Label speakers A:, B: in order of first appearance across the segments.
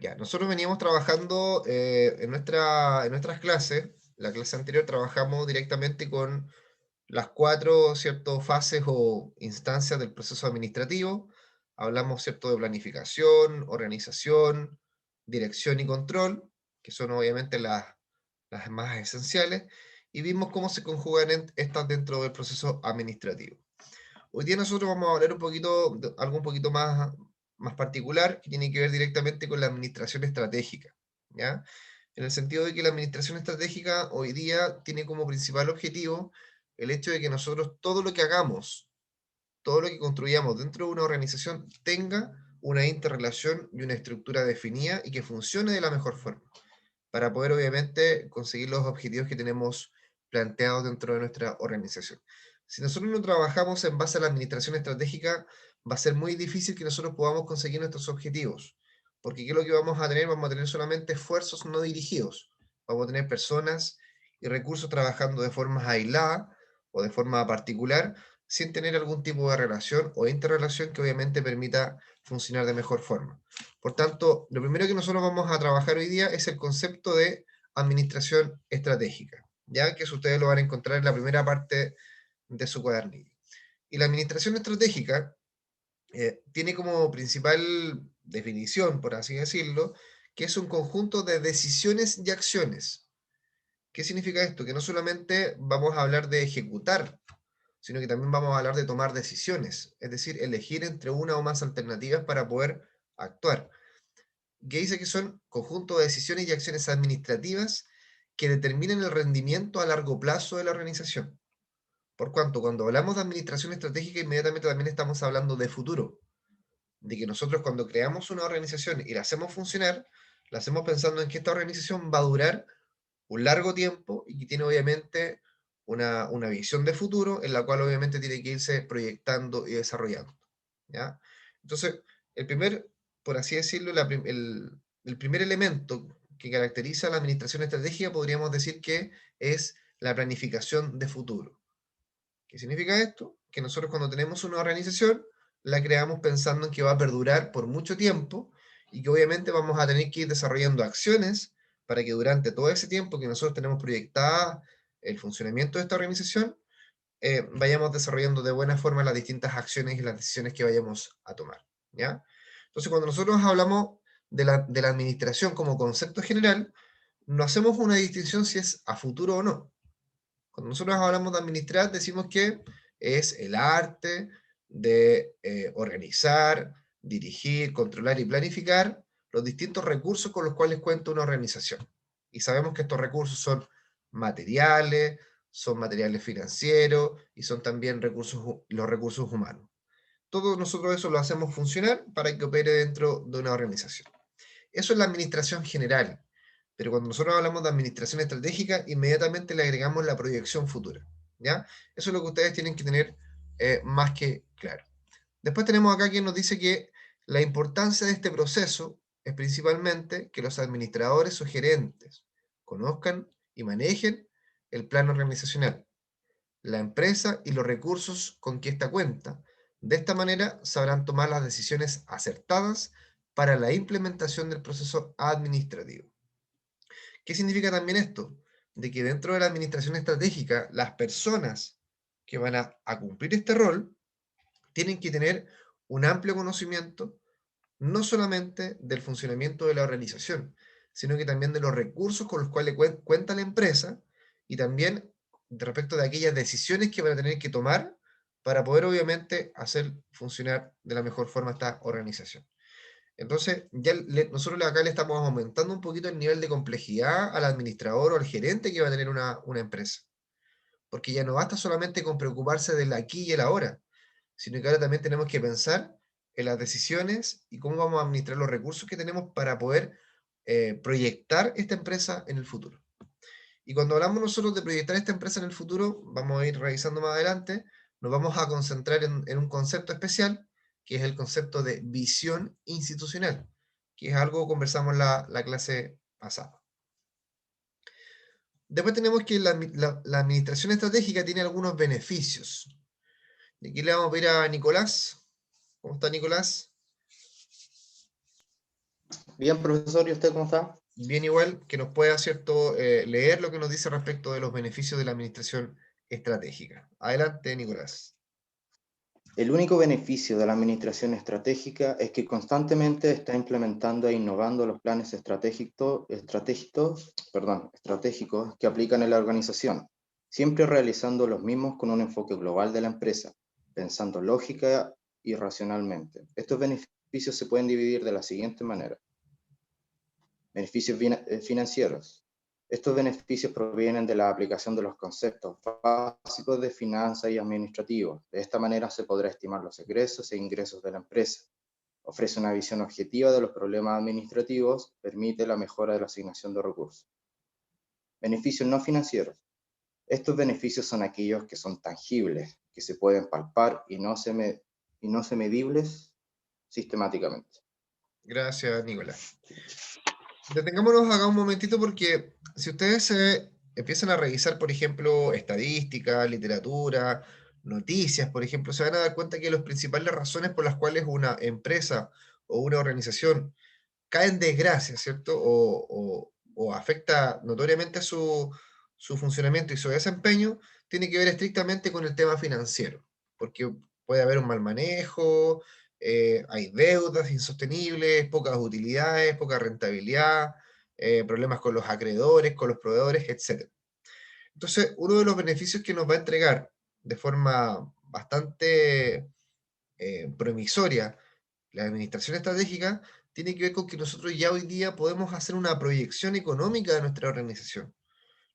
A: Ya, nosotros veníamos trabajando en nuestras clases, la clase anterior trabajamos directamente con las cuatro, ¿cierto?, fases o instancias del proceso administrativo. Hablamos, ¿cierto?, de planificación, organización, dirección y control, que son obviamente las más esenciales, y vimos cómo se conjugan estas dentro del proceso administrativo. Hoy día nosotros vamos a hablar un poquito, algo un poquito más particular, que tiene que ver directamente con la administración estratégica, ¿ya? En el sentido de que la administración estratégica hoy día tiene como principal objetivo el hecho de que nosotros todo lo que hagamos, todo lo que construyamos dentro de una organización tenga una interrelación y una estructura definida y que funcione de la mejor forma, para poder obviamente conseguir los objetivos que tenemos planteados dentro de nuestra organización. Si nosotros no trabajamos en base a la administración estratégica, va a ser muy difícil que nosotros podamos conseguir nuestros objetivos, porque ¿qué es lo que vamos a tener? Vamos a tener solamente esfuerzos no dirigidos, vamos a tener personas y recursos trabajando de forma aislada o de forma particular, sin tener algún tipo de relación o interrelación que obviamente permita funcionar de mejor forma. Por tanto, lo primero que nosotros vamos a trabajar hoy día es el concepto de administración estratégica, ya que eso ustedes lo van a encontrar en la primera parte de su cuadernillo. Y la administración estratégica tiene como principal definición, por así decirlo, que es un conjunto de decisiones y acciones. ¿Qué significa esto? Que no solamente vamos a hablar de ejecutar, sino que también vamos a hablar de tomar decisiones, es decir, elegir entre una o más alternativas para poder actuar, que dice que son conjunto de decisiones y acciones administrativas que determinan el rendimiento a largo plazo de la organización. Por cuanto, cuando hablamos de administración estratégica, inmediatamente también estamos hablando de futuro, de que nosotros cuando creamos una organización y la hacemos funcionar, la hacemos pensando en que esta organización va a durar un largo tiempo y que tiene obviamente una visión de futuro en la cual obviamente tiene que irse proyectando y desarrollando, ¿ya? Entonces, el primer, por así decirlo, el primer elemento que caracteriza la administración estratégica podríamos decir que es la planificación de futuro. ¿Qué significa esto? Que nosotros cuando tenemos una organización, la creamos pensando en que va a perdurar por mucho tiempo y que obviamente vamos a tener que ir desarrollando acciones para que durante todo ese tiempo que nosotros tenemos proyectada el funcionamiento de esta organización, vayamos desarrollando de buena forma las distintas acciones y las decisiones que vayamos a tomar, ¿ya? Entonces, cuando nosotros hablamos de la administración como concepto general, no hacemos una distinción si es a futuro o no. Cuando nosotros hablamos de administrar, decimos que es el arte de organizar, dirigir, controlar y planificar los distintos recursos con los cuales cuenta una organización. Y sabemos que estos recursos son materiales financieros y son también los recursos humanos. Todo nosotros eso lo hacemos funcionar para que opere dentro de una organización. Eso es la administración general. Pero cuando nosotros hablamos de administración estratégica, inmediatamente le agregamos la proyección futura, ¿ya? Eso es lo que ustedes tienen que tener más que claro. Después tenemos acá quien nos dice que la importancia de este proceso es principalmente que los administradores o gerentes conozcan y manejen el plan organizacional, la empresa y los recursos con que ésta cuenta. De esta manera sabrán tomar las decisiones acertadas para la implementación del proceso administrativo. ¿Qué significa también esto? De que dentro de la administración estratégica, las personas que van a cumplir este rol tienen que tener un amplio conocimiento, no solamente del funcionamiento de la organización, sino que también de los recursos con los cuales cuenta la empresa y también de respecto de aquellas decisiones que van a tener que tomar para poder obviamente hacer funcionar de la mejor forma esta organización. Entonces, ya nosotros acá le estamos aumentando un poquito el nivel de complejidad al administrador o al gerente que va a tener una empresa. Porque ya no basta solamente con preocuparse del aquí y el ahora, sino que ahora también tenemos que pensar en las decisiones y cómo vamos a administrar los recursos que tenemos para poder proyectar esta empresa en el futuro. Y cuando hablamos nosotros de proyectar esta empresa en el futuro, vamos a ir revisando más adelante, nos vamos a concentrar en un concepto especial, que es el concepto de visión institucional, que es algo que conversamos la clase pasada. Después tenemos que la administración estratégica tiene algunos beneficios. Y aquí le vamos a pedir a Nicolás. ¿Cómo está Nicolás?
B: Bien, profesor, ¿y usted cómo está?
A: Bien igual, que nos pueda, ¿cierto?, leer lo que nos dice respecto de los beneficios de la administración estratégica. Adelante, Nicolás.
B: El único beneficio de la administración estratégica es que constantemente está implementando e innovando los planes estratégicos que aplican en la organización, siempre realizando los mismos con un enfoque global de la empresa, pensando lógica y racionalmente. Estos beneficios se pueden dividir de la siguiente manera. Beneficios financieros. Estos beneficios provienen de la aplicación de los conceptos básicos de finanzas y administrativos. De esta manera se podrá estimar los egresos e ingresos de la empresa. Ofrece una visión objetiva de los problemas administrativos, permite la mejora de la asignación de recursos. Beneficios no financieros. Estos beneficios son aquellos que son tangibles, que se pueden palpar y no se medibles sistemáticamente.
A: Gracias, Nicolás. Detengámonos acá un momentito porque si ustedes empiezan a revisar, por ejemplo, estadísticas, literatura, noticias, por ejemplo, se van a dar cuenta que las principales razones por las cuales una empresa o una organización cae en desgracia, ¿cierto? O afecta notoriamente su funcionamiento y su desempeño, tiene que ver estrictamente con el tema financiero, porque puede haber un mal manejo, hay deudas insostenibles, pocas utilidades, poca rentabilidad, problemas con los acreedores, con los proveedores, etc. Entonces, uno de los beneficios que nos va a entregar de forma bastante promisoria la administración estratégica tiene que ver con que nosotros ya hoy día podemos hacer una proyección económica de nuestra organización.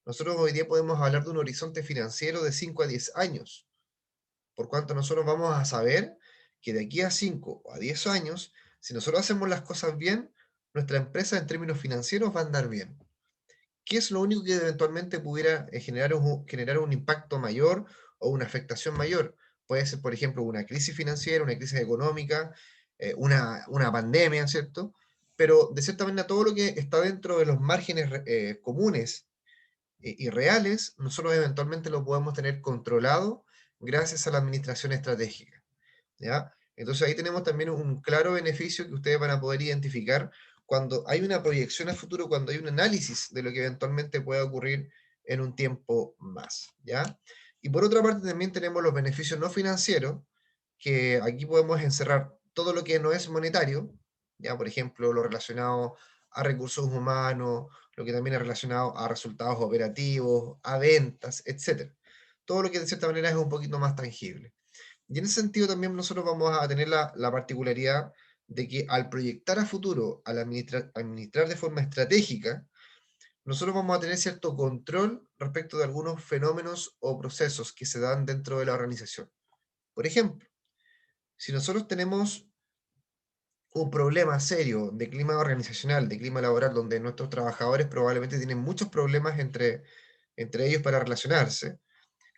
A: Nosotros hoy día podemos hablar de un horizonte financiero de 5 a 10 años, por cuanto nosotros vamos a saber que de aquí a 5 o a 10 años, si nosotros hacemos las cosas bien, nuestra empresa en términos financieros va a andar bien. ¿Qué es lo único que eventualmente pudiera generar un impacto mayor o una afectación mayor? Puede ser, por ejemplo, una crisis financiera, una crisis económica, una pandemia, ¿cierto? Pero de cierta manera todo lo que está dentro de los márgenes comunes y reales, nosotros eventualmente lo podemos tener controlado gracias a la administración estratégica, ¿ya? Entonces ahí tenemos también un claro beneficio que ustedes van a poder identificar cuando hay una proyección a futuro, cuando hay un análisis de lo que eventualmente pueda ocurrir en un tiempo más, ¿ya? Y por otra parte también tenemos los beneficios no financieros, que aquí podemos encerrar todo lo que no es monetario, ya por ejemplo lo relacionado a recursos humanos, lo que también es relacionado a resultados operativos, a ventas, etcétera. Todo lo que de cierta manera es un poquito más tangible. Y en ese sentido también nosotros vamos a tener la particularidad de que al proyectar a futuro, al administrar de forma estratégica, nosotros vamos a tener cierto control respecto de algunos fenómenos o procesos que se dan dentro de la organización. Por ejemplo, si nosotros tenemos un problema serio de clima organizacional, de clima laboral, donde nuestros trabajadores probablemente tienen muchos problemas entre ellos para relacionarse,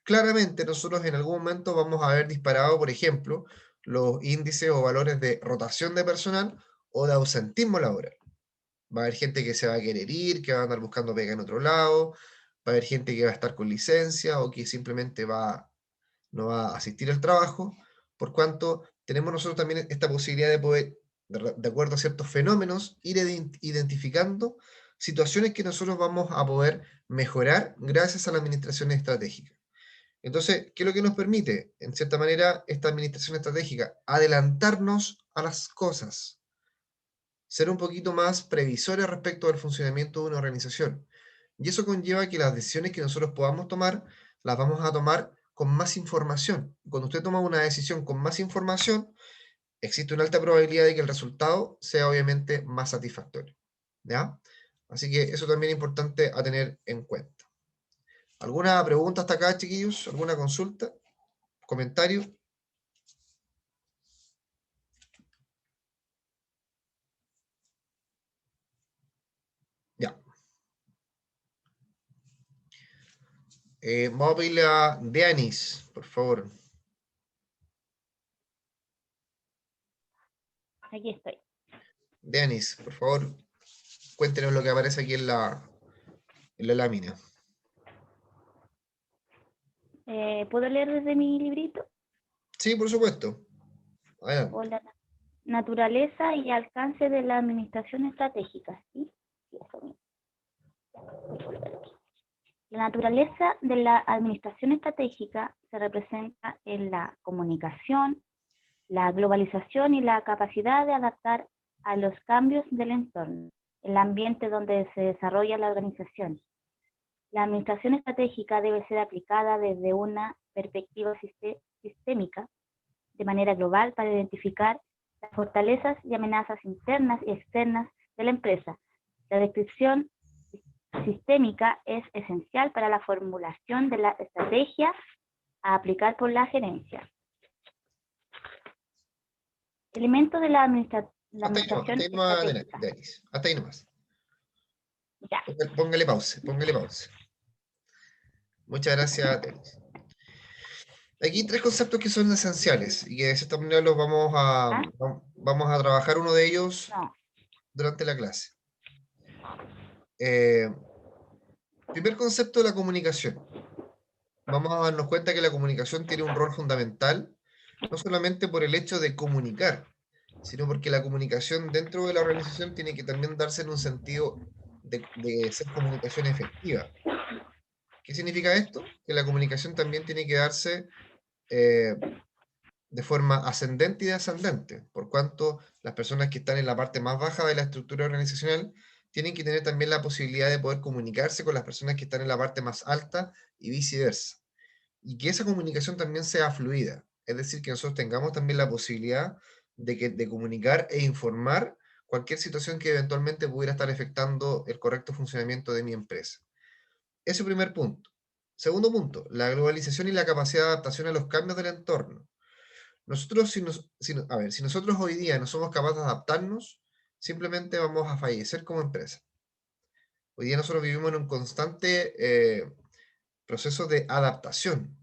A: claramente nosotros en algún momento vamos a haber disparado, por ejemplo, los índices o valores de rotación de personal o de ausentismo laboral. Va a haber gente que se va a querer ir, que va a andar buscando pega en otro lado, va a haber gente que va a estar con licencia o que simplemente no va a asistir al trabajo, por cuanto tenemos nosotros también esta posibilidad de poder, de acuerdo a ciertos fenómenos, ir identificando situaciones que nosotros vamos a poder mejorar gracias a la administración estratégica. Entonces, ¿qué es lo que nos permite? En cierta manera, esta administración estratégica, adelantarnos a las cosas, ser un poquito más previsores respecto al funcionamiento de una organización. Y eso conlleva que las decisiones que nosotros podamos tomar, las vamos a tomar con más información. Cuando usted toma una decisión con más información, existe una alta probabilidad de que el resultado sea obviamente más satisfactorio. ¿Ya? Así que eso también es importante a tener en cuenta. ¿Alguna pregunta hasta acá, chiquillos? ¿Alguna consulta? ¿Comentario? Ya. Vamos a pedirle a Deanis, por favor.
C: Aquí estoy.
A: Deanis, por favor, cuéntenos lo que aparece aquí en la lámina.
C: ¿Puedo leer desde mi librito?
A: Sí, por supuesto. Adelante.
C: Hola. naturaleza y alcance de la administración estratégica. ¿Sí? Sí, eso mismo. La naturaleza de la administración estratégica se representa en la comunicación, la globalización y la capacidad de adaptar a los cambios del entorno, el ambiente donde se desarrolla la organización. La administración estratégica debe ser aplicada desde una perspectiva sistémica, de manera global, para identificar las fortalezas y amenazas internas y externas de la empresa. La descripción sistémica es esencial para la formulación de la estrategia a aplicar por la gerencia. Elementos de la administración estratégica.
A: Denis. Hasta ahí nomás.
C: Ya.
A: Póngale pausa. Muchas gracias, Denis. Aquí hay 3 conceptos que son esenciales y que de esta manera los vamos a trabajar uno de ellos durante la clase. Primer concepto, la comunicación. Vamos a darnos cuenta que la comunicación tiene un rol fundamental, no solamente por el hecho de comunicar, sino porque la comunicación dentro de la organización tiene que también darse en un sentido de ser comunicación efectiva. ¿Qué significa esto? Que la comunicación también tiene que darse de forma ascendente y descendente, por cuanto las personas que están en la parte más baja de la estructura organizacional tienen que tener también la posibilidad de poder comunicarse con las personas que están en la parte más alta y viceversa. Y que esa comunicación también sea fluida, es decir, que nosotros tengamos también la posibilidad de comunicar e informar cualquier situación que eventualmente pudiera estar afectando el correcto funcionamiento de mi empresa. Ese es el primer punto. Segundo punto, la globalización y la capacidad de adaptación a los cambios del entorno. Nosotros, si nosotros hoy día no somos capaces de adaptarnos, simplemente vamos a fallecer como empresa. Hoy día nosotros vivimos en un constante proceso de adaptación.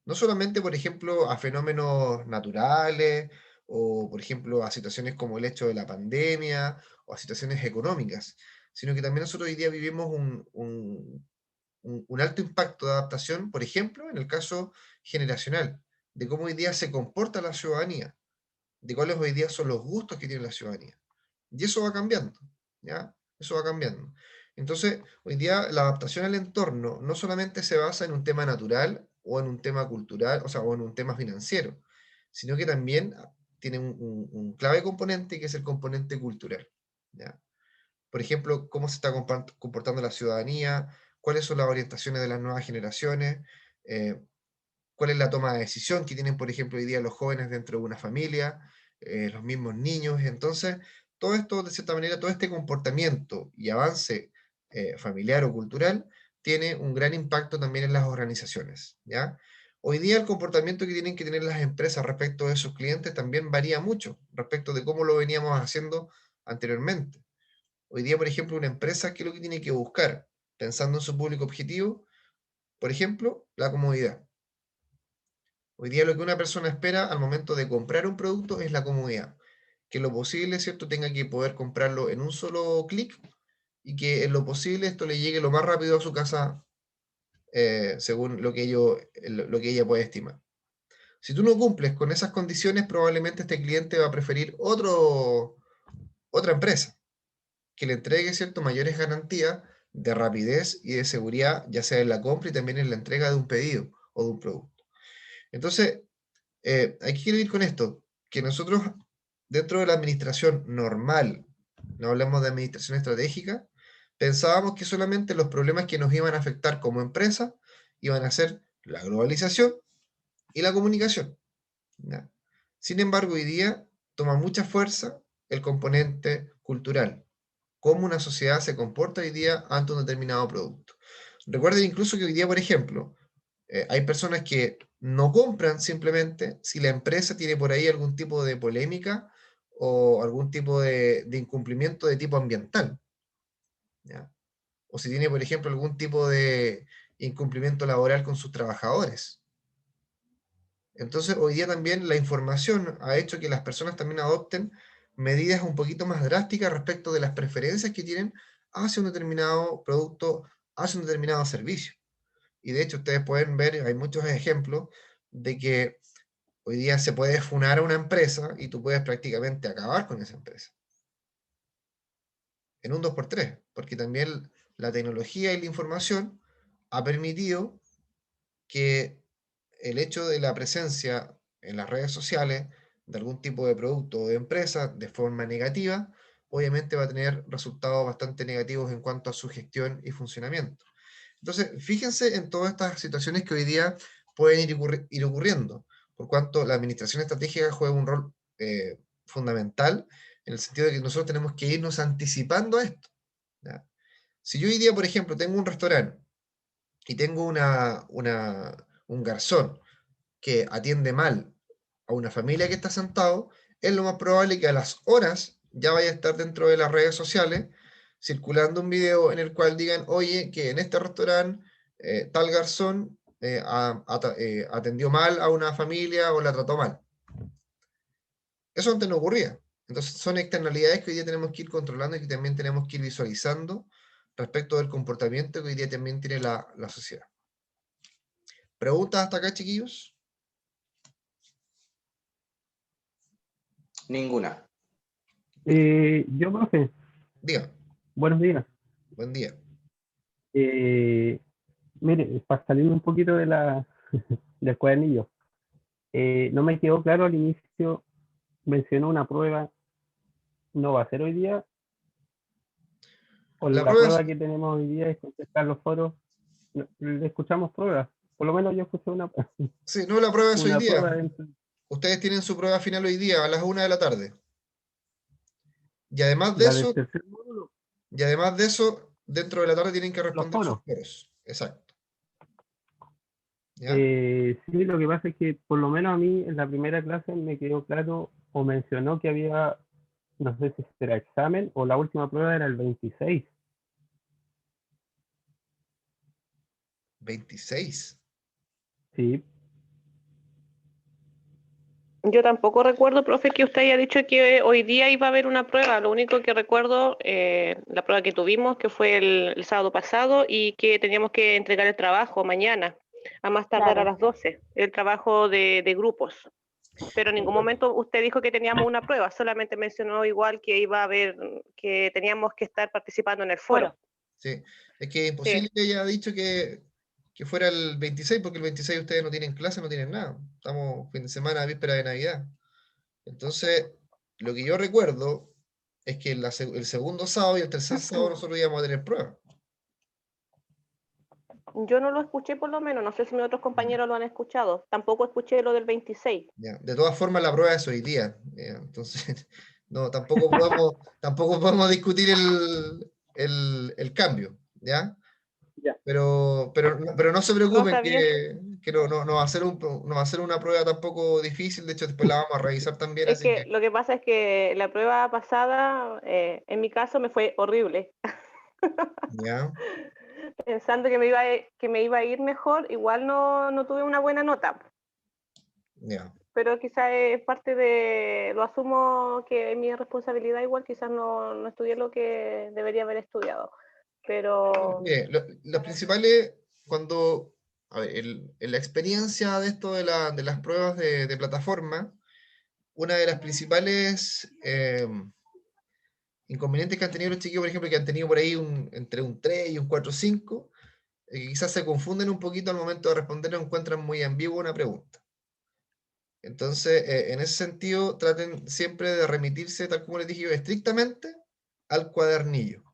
A: No solamente, por ejemplo, a fenómenos naturales, o por ejemplo a situaciones como el hecho de la pandemia, o a situaciones económicas, sino que también nosotros hoy día vivimos un alto impacto de adaptación, por ejemplo, en el caso generacional, de cómo hoy día se comporta la ciudadanía, de cuáles hoy día son los gustos que tiene la ciudadanía. Y eso va cambiando, ¿ya? Eso va cambiando. Entonces, hoy día la adaptación al entorno no solamente se basa en un tema natural o en un tema cultural, o sea, o en un tema financiero, sino que también tiene un clave componente que es el componente cultural, ¿ya? Por ejemplo, cómo se está comportando la ciudadanía, cuáles son las orientaciones de las nuevas generaciones, eh, cuál es la toma de decisión que tienen, por ejemplo, hoy día los jóvenes dentro de una familia, los mismos niños. Entonces, todo esto, de cierta manera, todo este comportamiento y avance familiar o cultural tiene un gran impacto también en las organizaciones, ¿ya? Hoy día el comportamiento que tienen que tener las empresas respecto de sus clientes también varía mucho respecto de cómo lo veníamos haciendo anteriormente. Hoy día, por ejemplo, una empresa, ¿qué es lo que tiene que buscar? Pensando en su público objetivo, por ejemplo, la comodidad. Hoy día lo que una persona espera al momento de comprar un producto es la comodidad. Que lo posible, ¿cierto?, tenga que poder comprarlo en un solo clic y que en lo posible esto le llegue lo más rápido a su casa según lo que ella puede estimar. Si tú no cumples con esas condiciones, probablemente este cliente va a preferir otra empresa que le entregue, ¿cierto?, mayores garantías de rapidez y de seguridad, ya sea en la compra y también en la entrega de un pedido o de un producto. Entonces, hay que ir con esto, que nosotros dentro de la administración normal, no hablamos de administración estratégica, pensábamos que solamente los problemas que nos iban a afectar como empresa iban a ser la globalización y la comunicación, ¿ya? Sin embargo, hoy día toma mucha fuerza el componente cultural, cómo una sociedad se comporta hoy día ante un determinado producto. Recuerden incluso que hoy día, por ejemplo, hay personas que no compran simplemente si la empresa tiene por ahí algún tipo de polémica o algún tipo de incumplimiento de tipo ambiental, ¿ya? O si tiene, por ejemplo, algún tipo de incumplimiento laboral con sus trabajadores. Entonces, hoy día también la información ha hecho que las personas también adopten medidas un poquito más drásticas respecto de las preferencias que tienen hacia un determinado producto, hacia un determinado servicio. Y de hecho ustedes pueden ver, hay muchos ejemplos de que Hoy día se puede funar a una empresa y tú puedes prácticamente acabar con esa empresa. En un 2x3, porque también la tecnología y la información ha permitido que el hecho de la presencia en las redes sociales de algún tipo de producto o de empresa de forma negativa, obviamente va a tener resultados bastante negativos en cuanto a su gestión y funcionamiento. Entonces, fíjense en todas estas situaciones que hoy día pueden ir ocurriendo, por cuanto la administración estratégica juega un rol fundamental en el sentido de que nosotros tenemos que irnos anticipando a esto, ¿ya? Si yo hoy día, por ejemplo, tengo un restaurante y tengo un garzón que atiende mal a una familia que está sentado, es lo más probable que a las horas ya vaya a estar dentro de las redes sociales circulando un video en el cual digan, oye, que en este restaurante tal garzón atendió mal a una familia o la trató mal. Eso antes no ocurría. Entonces son externalidades que hoy día tenemos que ir controlando y que también tenemos que ir visualizando respecto del comportamiento que hoy día también tiene la sociedad. ¿Preguntas hasta acá, chiquillos?
B: Ninguna.
D: Yo, profe,
A: Diga,
D: buenos días.
A: buen día.
D: Mire, para salir un poquito de del cuadernillo, no me quedó claro al inicio, mencionó una prueba, ¿no va a ser hoy día? ¿O
A: La
D: la
A: prueba es,
D: prueba que tenemos hoy día es contestar los foros? Le escuchamos pruebas, por lo menos yo escuché
A: sí, no, la prueba es hoy
D: una
A: día.
D: prueba dentro
A: Ustedes tienen su prueba final hoy día a las 1 de la tarde. Y además de
D: la del
A: eso,
D: tercer módulo,
A: dentro de la tarde tienen que
D: los
A: responder sus
D: foros.
A: foros. Exacto. ¿Ya?
D: Sí, lo que pasa es que por lo menos a mí en la primera clase me quedó claro o mencionó que había, no sé si será examen o la última prueba era el 26.
A: 26.
D: Sí,
E: Yo tampoco recuerdo, profe, que usted haya dicho que hoy día iba a haber una prueba. Lo único que recuerdo, la prueba que tuvimos, que fue el sábado pasado, y que teníamos que entregar el trabajo mañana, a más tardar a
C: Claro.
E: las 12, el trabajo de grupos. Pero en ningún momento usted dijo que teníamos una prueba, solamente mencionó igual que iba a haber, que teníamos que estar participando en el foro.
C: Foro.
A: Sí. Es que es
E: Sí.
A: imposible que haya dicho que fuera el 26, porque el 26 ustedes no tienen clase, no tienen nada. Estamos fin de semana, víspera de Navidad. Entonces, lo que yo recuerdo es que el segundo sábado y el tercer sábado nosotros íbamos a tener pruebas.
E: Yo no lo escuché por lo menos, no sé si mis otros compañeros lo han escuchado. Tampoco escuché lo del 26.
A: ¿Ya? De todas formas, la prueba es hoy día. ¿Ya? Entonces, no, tampoco podemos discutir el cambio, ¿ya?
D: ya.
A: Pero no se
E: No,
A: preocupen
E: está bien.
A: que no va a ser no va a ser una prueba tampoco difícil, de hecho después la vamos a revisar también,
E: Es
A: así
E: que
A: que,
E: lo que pasa es que la prueba pasada, en mi caso, me fue horrible.
A: ¿ya?
E: Pensando que me iba a ir mejor, igual no tuve una buena nota.
A: Ya.
E: Pero quizás es parte de, lo asumo que es mi responsabilidad, igual quizás no estudié lo que debería haber estudiado. Pero
A: Mire, los principales, cuando, a ver, en la experiencia de esto de las pruebas de plataforma, una de las principales inconvenientes que han tenido los chiquillos, por ejemplo, que han tenido por ahí entre un 3 y un 4,5, que quizás se confunden un poquito al momento de responder o encuentran muy ambigua una pregunta. Entonces, en ese sentido, traten siempre de remitirse, tal como les dije yo, estrictamente al cuadernillo,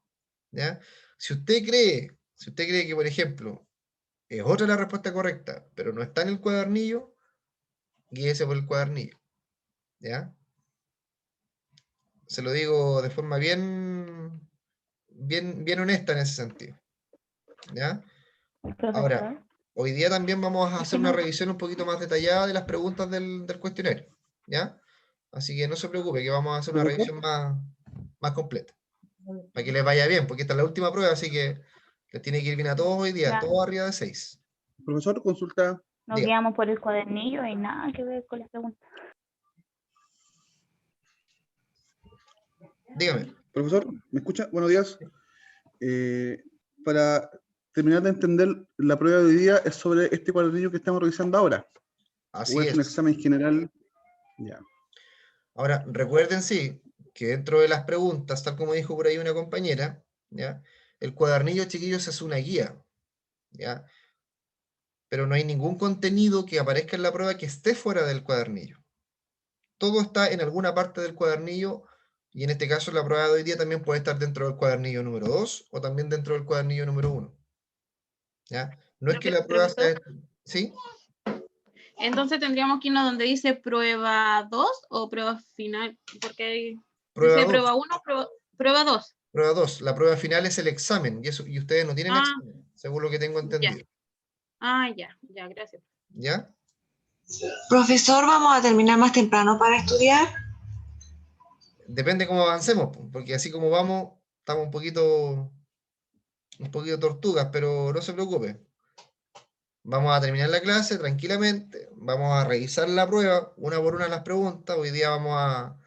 A: ¿ya? Si usted cree que, por ejemplo, es otra la respuesta correcta, pero no está en el cuadernillo, guíese por el cuadernillo, ¿ya? Se lo digo de forma bien honesta en ese sentido, ¿ya? Ahora,
C: Profesor.
A: hoy día también vamos a
C: Es
A: hacer
C: que
A: una
C: no,
A: revisión un poquito más detallada de las preguntas del cuestionario, ¿ya? Así que no se preocupe, que vamos a hacer una
D: ¿Profesor?
A: revisión más completa, para que les vaya bien, porque esta es la última prueba, así que les tiene que ir bien a todos hoy día,
C: ya,
A: todos arriba de 6.
F: Profesor, consulta.
C: nos
A: Diga,
C: guiamos por el cuadernillo y nada que ver con las preguntas.
A: dígame.
F: Profesor, ¿me escucha? Buenos días. Para terminar de entender, la prueba de hoy día es sobre este cuadernillo que estamos revisando ahora. ¿O
A: Así
F: es un
A: es.
F: examen general? Ya.
A: Ahora, recuerden, sí, que dentro de las preguntas, tal como dijo por ahí una compañera, ¿ya? El cuadernillo, chiquillos, es una guía, ¿ya? Pero no hay ningún contenido que aparezca en la prueba que esté fuera del cuadernillo. Todo está en alguna parte del cuadernillo, y en este caso la prueba de hoy día también puede estar dentro del cuadernillo número 2 o también dentro del cuadernillo número 1, ¿ya? No es que la prueba
G: Profesor,
A: sea... ¿Sí?
G: entonces tendríamos que irnos donde dice prueba 2 o prueba final, porque ahí
A: Prueba
G: dice
A: 2.
G: prueba 1, prueba 2.
A: Prueba 2. La prueba final es el examen, y ustedes no tienen
G: Ah,
A: examen, según lo que tengo
G: ya.
A: entendido.
G: Ah, ya, gracias.
A: ¿Ya?
H: Profesor, ¿vamos a terminar más temprano para estudiar?
A: Depende cómo avancemos, porque así como vamos, estamos un poquito tortugas, pero no se preocupe. Vamos a terminar la clase tranquilamente, vamos a revisar la prueba, una por una las preguntas. Hoy día vamos a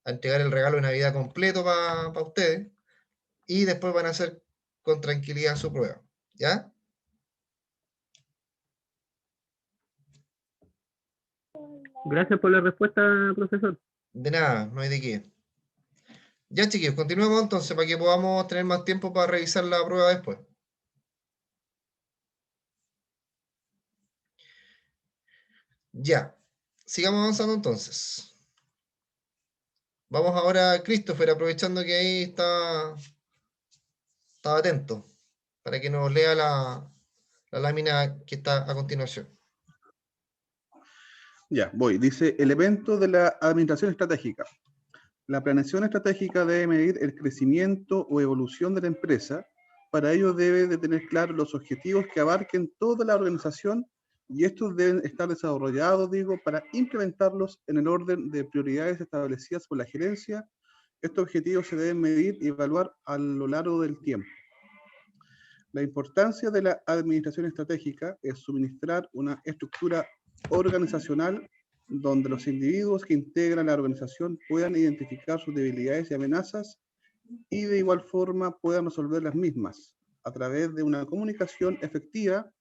A: entregar el regalo de Navidad completo para ustedes, y después van a hacer con tranquilidad su prueba, ¿ya?
D: Gracias por la respuesta, profesor.
A: De nada, no hay de qué. Ya, chiquillos, continuemos entonces para que podamos tener más tiempo para revisar la prueba después. Ya, sigamos avanzando entonces. Vamos ahora a Christopher, aprovechando que ahí estaba atento, para que nos lea la lámina que está a continuación.
F: Ya, voy. Dice, elemento de la administración estratégica. La planeación estratégica debe medir el crecimiento o evolución de la empresa. Para ello debe de tener claros los objetivos que abarquen toda la organización y estos deben estar desarrollados, para implementarlos en el orden de prioridades establecidas por la gerencia. Estos objetivos se deben medir y evaluar a lo largo del tiempo. La importancia de la administración estratégica es suministrar una estructura organizacional donde los individuos que integran la organización puedan identificar sus debilidades y amenazas y de igual forma puedan resolver las mismas a través de una comunicación efectiva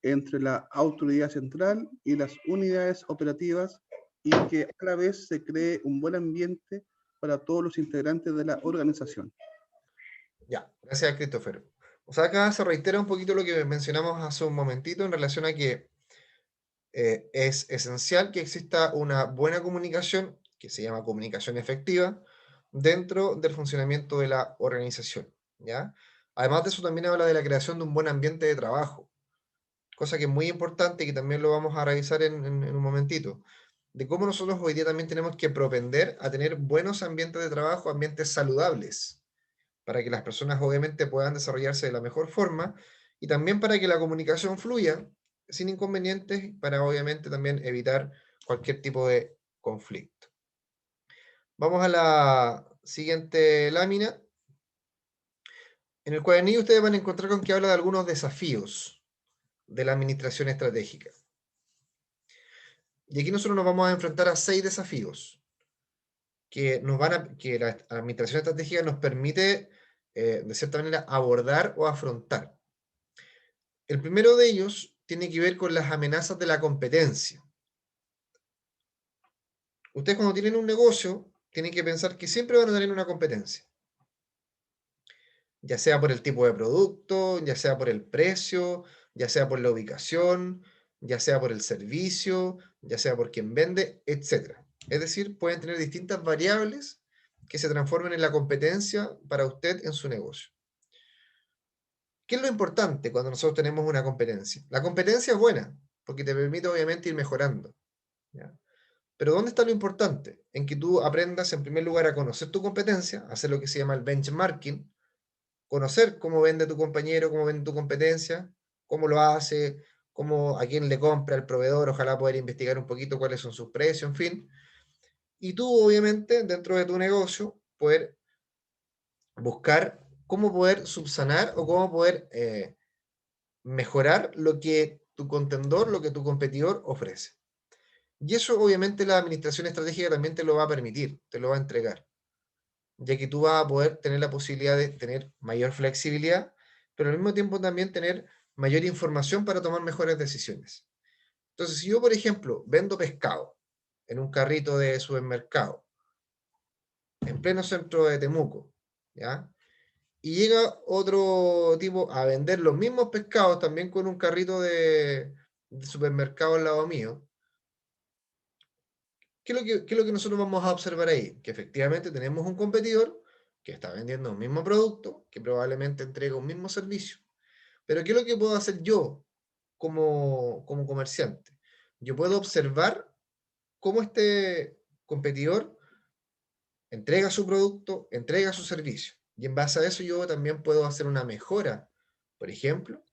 F: entre la autoridad central y las unidades operativas, y que a la vez se cree un buen ambiente para todos los integrantes de la organización.
A: Ya, gracias, Christopher. O sea, acá se reitera un poquito lo que mencionamos hace un momentito en relación a que es esencial que exista una buena comunicación, que se llama comunicación efectiva, dentro del funcionamiento de la organización, ¿ya? Además de eso, también habla de la creación de un buen ambiente de trabajo, cosa que es muy importante y que también lo vamos a revisar en un momentito, de cómo nosotros hoy día también tenemos que propender a tener buenos ambientes de trabajo, ambientes saludables, para que las personas obviamente puedan desarrollarse de la mejor forma, y también para que la comunicación fluya sin inconvenientes, para obviamente también evitar cualquier tipo de conflicto. Vamos a la siguiente lámina. En el cuadernillo ustedes van a encontrar con que habla de algunos desafíos de la administración estratégica. Y aquí nosotros nos vamos a enfrentar a 6 desafíos que la administración estratégica nos permite, de cierta manera, abordar o afrontar. El primero de ellos tiene que ver con las amenazas de la competencia. Ustedes, cuando tienen un negocio, tienen que pensar que siempre van a tener una competencia, ya sea por el tipo de producto, ya sea por el precio, ya sea por la ubicación, ya sea por el servicio, ya sea por quien vende, etc. Es decir, pueden tener distintas variables que se transformen en la competencia para usted en su negocio. ¿Qué es lo importante cuando nosotros tenemos una competencia? La competencia es buena, porque te permite obviamente ir mejorando, ¿ya? Pero ¿dónde está lo importante? En que tú aprendas en primer lugar a conocer tu competencia, hacer lo que se llama el benchmarking, conocer cómo vende tu compañero, cómo vende tu competencia, cómo lo hace, a quién le compra el proveedor, ojalá poder investigar un poquito cuáles son sus precios, en fin. Y tú, obviamente, dentro de tu negocio, poder buscar cómo poder subsanar o cómo poder mejorar lo que tu contendor, lo que tu competidor ofrece. Y eso obviamente la administración estratégica también te lo va a permitir, te lo va a entregar, ya que tú vas a poder tener la posibilidad de tener mayor flexibilidad, pero al mismo tiempo también tener mayor información para tomar mejores decisiones. Entonces, si yo, por ejemplo, vendo pescado en un carrito de supermercado, en pleno centro de Temuco, ¿ya? Y llega otro tipo a vender los mismos pescados también con un carrito de supermercado al lado mío, ¿qué es lo que nosotros vamos a observar ahí? Que efectivamente tenemos un competidor que está vendiendo un mismo producto, que probablemente entrega un mismo servicio. Pero ¿qué es lo que puedo hacer yo como comerciante? Yo puedo observar cómo este competidor entrega su producto, entrega su servicio. Y en base a eso yo también puedo hacer una mejora, por ejemplo,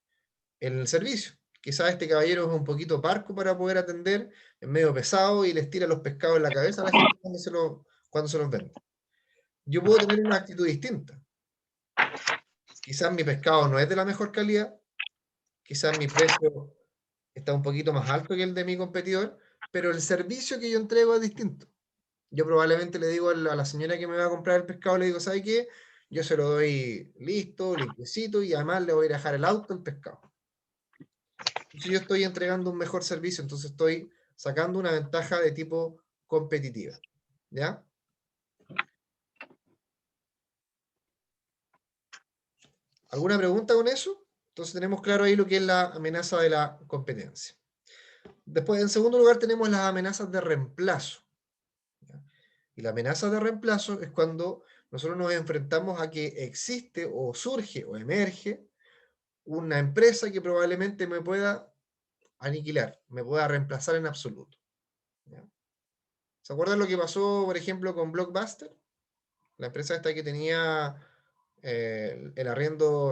A: en el servicio. Quizás este caballero es un poquito parco para poder atender, es medio pesado y les tira los pescados en la cabeza a la gente cuando se los vende. Yo puedo tener una actitud distinta. Quizás mi pescado no es de la mejor calidad, quizás mi precio está un poquito más alto que el de mi competidor, pero el servicio que yo entrego es distinto. Yo probablemente le digo a la señora que me va a comprar el pescado, le digo, ¿sabe qué? Yo se lo doy listo, limpiecito, y además le voy a dejar el auto, el pescado. Entonces yo estoy entregando un mejor servicio, entonces estoy sacando una ventaja de tipo competitiva. ¿Ya? ¿Alguna pregunta con eso? Entonces tenemos claro ahí lo que es la amenaza de la competencia. Después, en segundo lugar, tenemos las amenazas de reemplazo. ¿Ya? Y la amenaza de reemplazo es cuando nosotros nos enfrentamos a que existe o surge o emerge una empresa que probablemente me pueda aniquilar, me pueda reemplazar en absoluto. ¿Ya? ¿Se acuerdan lo que pasó, por ejemplo, con Blockbuster? La empresa esta que tenía el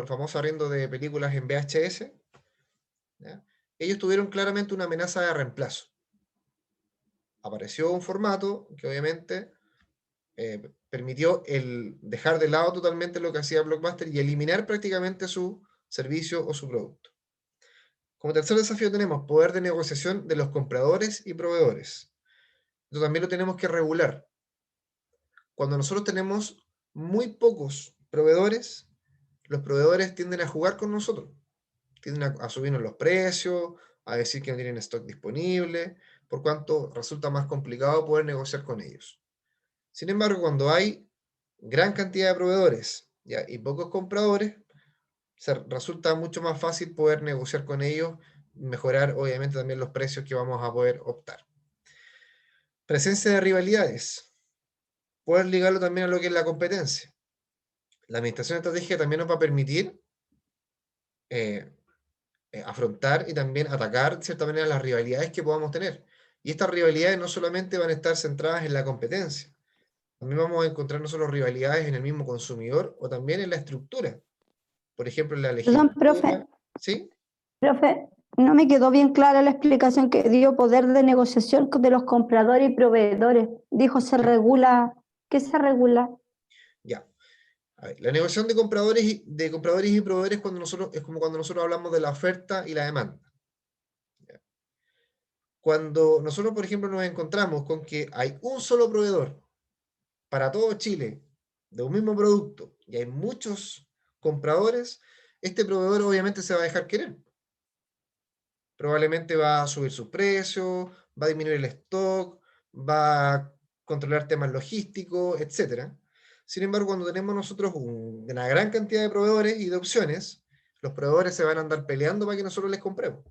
A: famoso arriendo de películas en VHS. ¿Ya? Ellos tuvieron claramente una amenaza de reemplazo. Apareció un formato que obviamente permitió el dejar de lado totalmente lo que hacía Blockbuster y eliminar prácticamente su servicio o su producto. Como tercer desafío tenemos poder de negociación de los compradores y proveedores. Esto también lo tenemos que regular. Cuando nosotros tenemos muy pocos proveedores, los proveedores tienden a jugar con nosotros. Tienden a subirnos los precios, a decir que no tienen stock disponible, por cuanto resulta más complicado poder negociar con ellos. Sin embargo, cuando hay gran cantidad de proveedores, ¿ya?, y pocos compradores, resulta mucho más fácil poder negociar con ellos, mejorar obviamente también los precios que vamos a poder optar. Presencia de rivalidades. Poder ligarlo también a lo que es la competencia. La administración estratégica también nos va a permitir afrontar y también atacar de cierta manera las rivalidades que podamos tener. Y estas rivalidades no solamente van a estar centradas en la competencia, también vamos a encontrar nosotros rivalidades en el mismo consumidor o también en la estructura. Por ejemplo, en la
I: Perdón,
A: legislatura. ¿Sí?
I: Profe, no me quedó bien clara la explicación que dio poder de negociación de los compradores y proveedores. Dijo, se regula. ¿Qué se regula?
A: Ya. A ver, la negociación de compradores y proveedores es como cuando nosotros hablamos de la oferta y la demanda. ¿Ya? Cuando nosotros, por ejemplo, nos encontramos con que hay un solo proveedor para todo Chile de un mismo producto y hay muchos compradores, este proveedor obviamente se va a dejar querer. Probablemente va a subir sus precios, va a disminuir el stock, va a controlar temas logísticos, etc. Sin embargo, cuando tenemos nosotros una gran cantidad de proveedores y de opciones, los proveedores se van a andar peleando para que nosotros les compremos.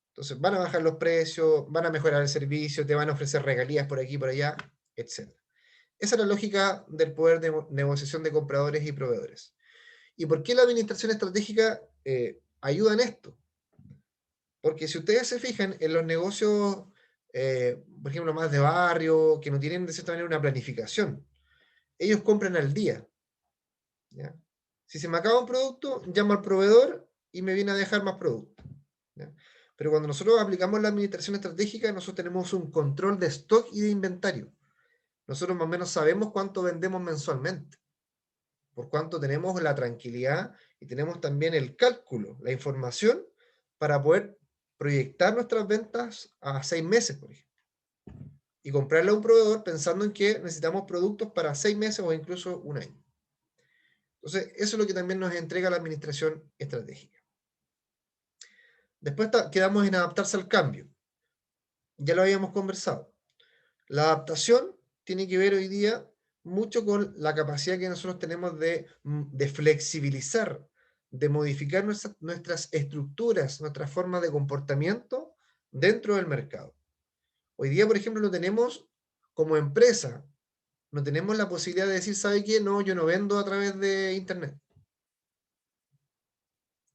A: Entonces van a bajar los precios, van a mejorar el servicio, te van a ofrecer regalías por aquí y por allá, etc. Esa es la lógica del poder de negociación de compradores y proveedores. ¿Y por qué la administración estratégica ayuda en esto? Porque si ustedes se fijan en los negocios, por ejemplo, más de barrio, que no tienen de cierta manera una planificación, ellos compran al día. ¿Ya? Si se me acaba un producto, llamo al proveedor y me viene a dejar más producto. ¿Ya? Pero cuando nosotros aplicamos la administración estratégica, nosotros tenemos un control de stock y de inventario. Nosotros más o menos sabemos cuánto vendemos mensualmente, por cuánto tenemos la tranquilidad y tenemos también el cálculo, la información para poder proyectar nuestras ventas a 6 meses, por ejemplo, y comprarle a un proveedor pensando en que necesitamos productos para 6 meses o incluso un año. Entonces, eso es lo que también nos entrega la administración estratégica. Después quedamos en adaptarse al cambio. Ya lo habíamos conversado. La adaptación tiene que ver hoy día mucho con la capacidad que nosotros tenemos de flexibilizar, de modificar nuestras estructuras, nuestras formas de comportamiento dentro del mercado. Hoy día, por ejemplo, no tenemos como empresa, no tenemos la posibilidad de decir, ¿sabe qué? No, yo no vendo a través de Internet.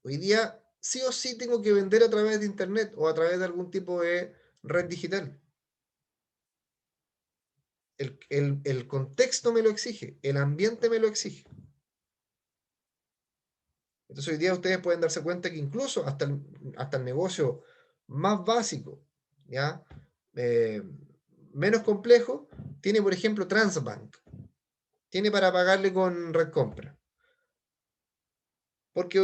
A: Hoy día, sí o sí tengo que vender a través de Internet o a través de algún tipo de red digital. El contexto me lo exige, el ambiente me lo exige. Entonces hoy día ustedes pueden darse cuenta que incluso hasta el negocio más básico, ¿ya? Menos complejo, tiene por ejemplo Transbank, tiene para pagarle con Red Compra. Porque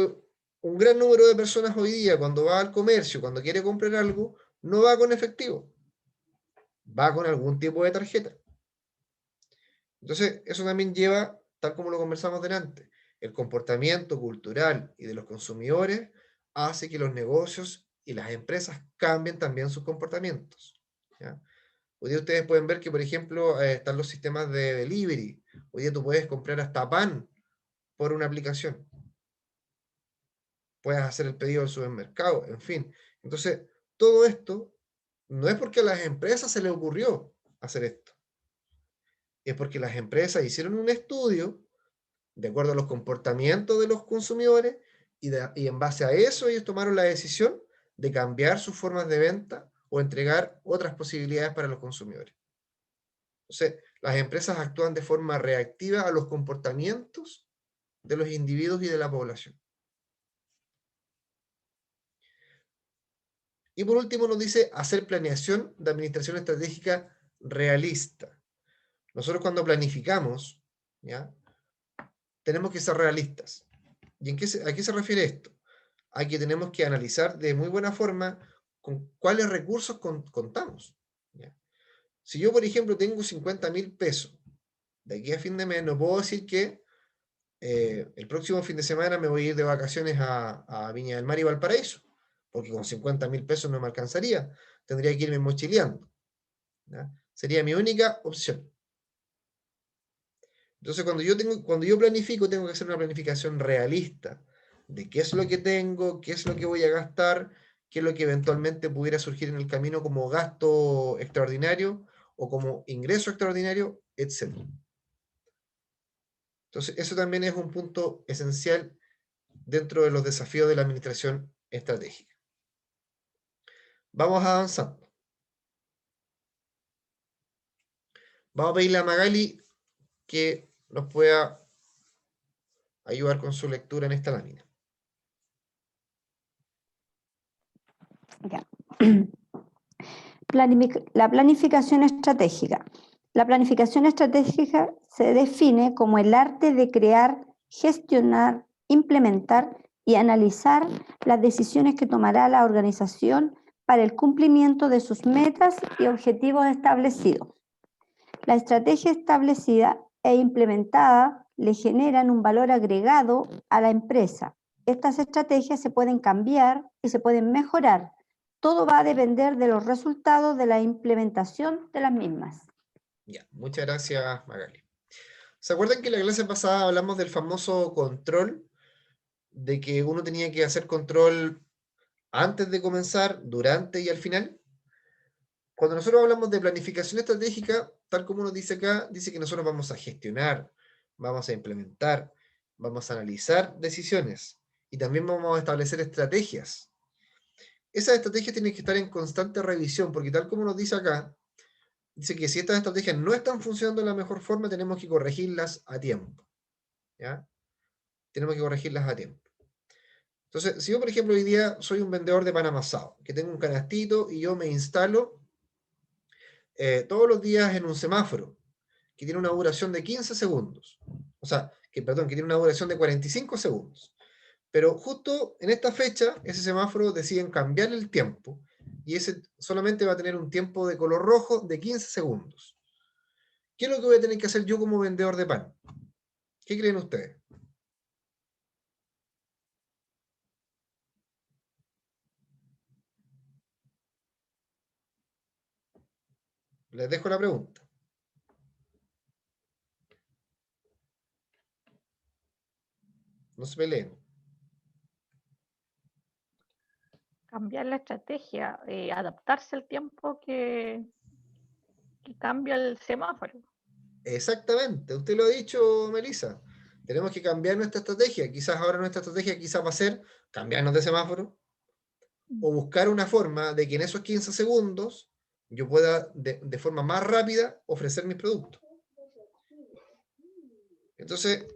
A: un gran número de personas hoy día cuando va al comercio, cuando quiere comprar algo, no va con efectivo, va con algún tipo de tarjeta. Entonces eso también lleva, tal como lo conversamos delante, el comportamiento cultural y de los consumidores hace que los negocios y las empresas cambien también sus comportamientos, ¿ya? Hoy día ustedes pueden ver que, por ejemplo, están los sistemas de delivery. Hoy día tú puedes comprar hasta pan por una aplicación. Puedes hacer el pedido del supermercado, en fin. Entonces, todo esto no es porque a las empresas se les ocurrió hacer esto. Es porque las empresas hicieron un estudio de acuerdo a los comportamientos de los consumidores y en base a eso ellos tomaron la decisión de cambiar sus formas de venta o entregar otras posibilidades para los consumidores. Entonces, las empresas actúan de forma reactiva a los comportamientos de los individuos y de la población. Y por último nos dice hacer planeación de administración estratégica realista. Nosotros cuando planificamos, ¿ya? Tenemos que ser realistas. ¿Y a qué se refiere esto? A que tenemos que analizar de muy buena forma con cuáles recursos contamos, ¿ya? Si yo, por ejemplo, tengo 50.000 pesos, de aquí a fin de mes, no puedo decir que el próximo fin de semana me voy a ir de vacaciones a Viña del Mar y Valparaíso, porque con 50.000 pesos no me alcanzaría, tendría que irme mochileando, ¿ya? Sería mi única opción. Entonces, cuando yo planifico, tengo que hacer una planificación realista de qué es lo que tengo, qué es lo que voy a gastar, qué es lo que eventualmente pudiera surgir en el camino como gasto extraordinario o como ingreso extraordinario, etc. Entonces, eso también es un punto esencial dentro de los desafíos de la administración estratégica. Vamos avanzando. Vamos a pedirle a Magali que nos pueda ayudar con su lectura en esta lámina.
I: Ya. La planificación estratégica. La planificación estratégica se define como el arte de crear, gestionar, implementar y analizar las decisiones que tomará la organización para el cumplimiento de sus metas y objetivos establecidos. La estrategia establecida e implementada le generan un valor agregado a la empresa. Estas estrategias se pueden cambiar y se pueden mejorar. Todo va a depender de los resultados de la implementación de las mismas.
A: Ya, muchas gracias, Magali. ¿Se acuerdan que en la clase pasada hablamos del famoso control? De que uno tenía que hacer control antes de comenzar, durante y al final. Cuando nosotros hablamos de planificación estratégica, tal como nos dice acá, dice que nosotros vamos a gestionar, vamos a implementar, vamos a analizar decisiones y también vamos a establecer estrategias. Esas estrategias tienen que estar en constante revisión, porque tal como nos dice acá, dice que si estas estrategias no están funcionando de la mejor forma, tenemos que corregirlas a tiempo, ¿ya? Tenemos que corregirlas a tiempo. Entonces, si yo, por ejemplo, hoy día soy un vendedor de pan amasado, que tengo un canastito y yo me instalo todos los días en un semáforo, que tiene una duración de 15 segundos. O sea, que tiene una duración de 45 segundos. Pero justo en esta fecha, ese semáforo deciden cambiar el tiempo, y ese solamente va a tener un tiempo de color rojo de 15 segundos. ¿Qué es lo que voy a tener que hacer yo como vendedor de pan? ¿Qué creen ustedes? Les dejo la pregunta. No se peleen.
J: Cambiar la estrategia, adaptarse al tiempo que cambia el semáforo.
A: Exactamente, usted lo ha dicho, Melissa. Tenemos que cambiar nuestra estrategia. Quizás ahora nuestra estrategia va a ser cambiarnos de semáforo o buscar una forma de que en esos 15 segundos yo pueda de forma más rápida ofrecer mis productos. Entonces,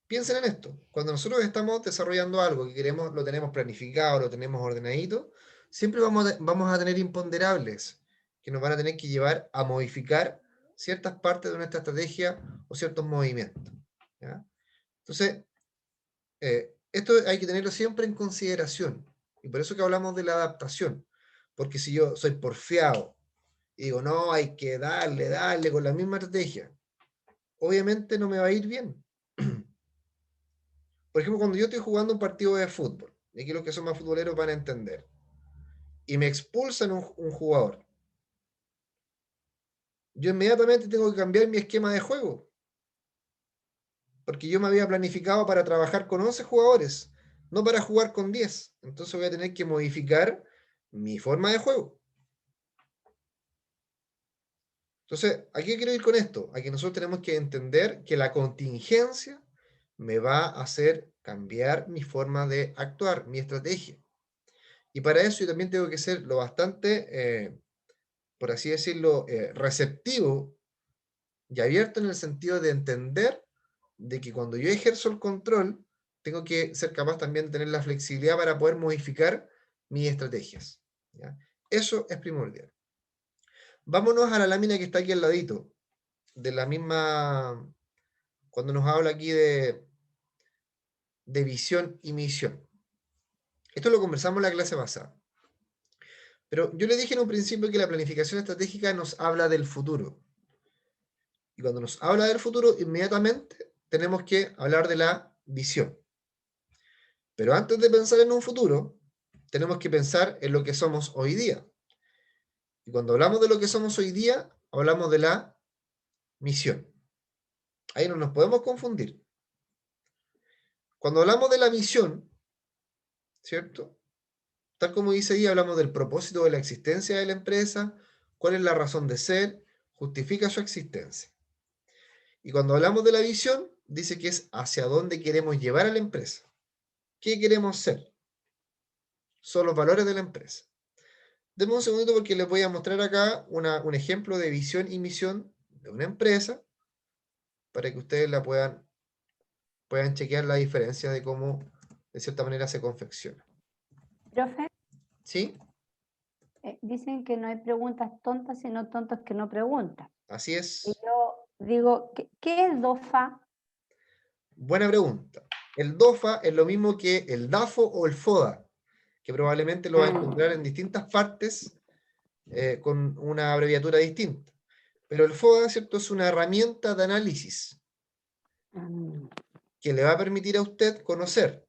A: piensen en esto. Cuando nosotros estamos desarrollando algo que queremos, lo tenemos planificado, lo tenemos ordenadito, siempre vamos a tener imponderables que nos van a tener que llevar a modificar ciertas partes de nuestra estrategia o ciertos movimientos, ¿ya? Entonces, esto hay que tenerlo siempre en consideración. Y por eso que hablamos de la adaptación. Porque si yo soy porfiado y digo, no, hay que darle con la misma estrategia, obviamente no me va a ir bien. Por ejemplo, cuando yo estoy jugando un partido de fútbol, y aquí los que son más futboleros van a entender, y me expulsan un jugador, yo inmediatamente tengo que cambiar mi esquema de juego. Porque yo me había planificado para trabajar con 11 jugadores, no para jugar con 10. Entonces voy a tener que modificar mi forma de juego. Entonces, ¿a qué quiero ir con esto? A que nosotros tenemos que entender que la contingencia me va a hacer cambiar mi forma de actuar, mi estrategia. Y para eso yo también tengo que ser lo bastante, por así decirlo, receptivo y abierto en el sentido de entender de que cuando yo ejerzo el control, tengo que ser capaz también de tener la flexibilidad para poder modificar mis estrategias, ¿ya? Eso es primordial. Vámonos a la lámina que está aquí al ladito, de la misma, cuando nos habla aquí de visión y misión. Esto lo conversamos en la clase pasada. Pero yo le dije en un principio que la planificación estratégica nos habla del futuro. Y cuando nos habla del futuro, inmediatamente tenemos que hablar de la visión. Pero antes de pensar en un futuro, tenemos que pensar en lo que somos hoy día. Y cuando hablamos de lo que somos hoy día, hablamos de la misión. Ahí no nos podemos confundir. Cuando hablamos de la misión, ¿cierto? Tal como dice ahí, hablamos del propósito de la existencia de la empresa, cuál es la razón de ser, justifica su existencia. Y cuando hablamos de la visión, dice que es hacia dónde queremos llevar a la empresa. ¿Qué queremos ser? Son los valores de la empresa. Denme un segundito porque les voy a mostrar acá un ejemplo de visión y misión de una empresa para que ustedes la puedan chequear la diferencia de cómo de cierta manera se confecciona.
I: Profe,
A: ¿Sí?
I: dicen que no hay preguntas tontas, sino tontos que no preguntan.
A: Así es.
I: Y yo digo, ¿qué es DOFA?
A: Buena pregunta. El DOFA es lo mismo que el DAFO o el FODA, que probablemente lo va a encontrar en distintas partes con una abreviatura distinta. Pero el FODA, ¿cierto?, es una herramienta de análisis que le va a permitir a usted conocer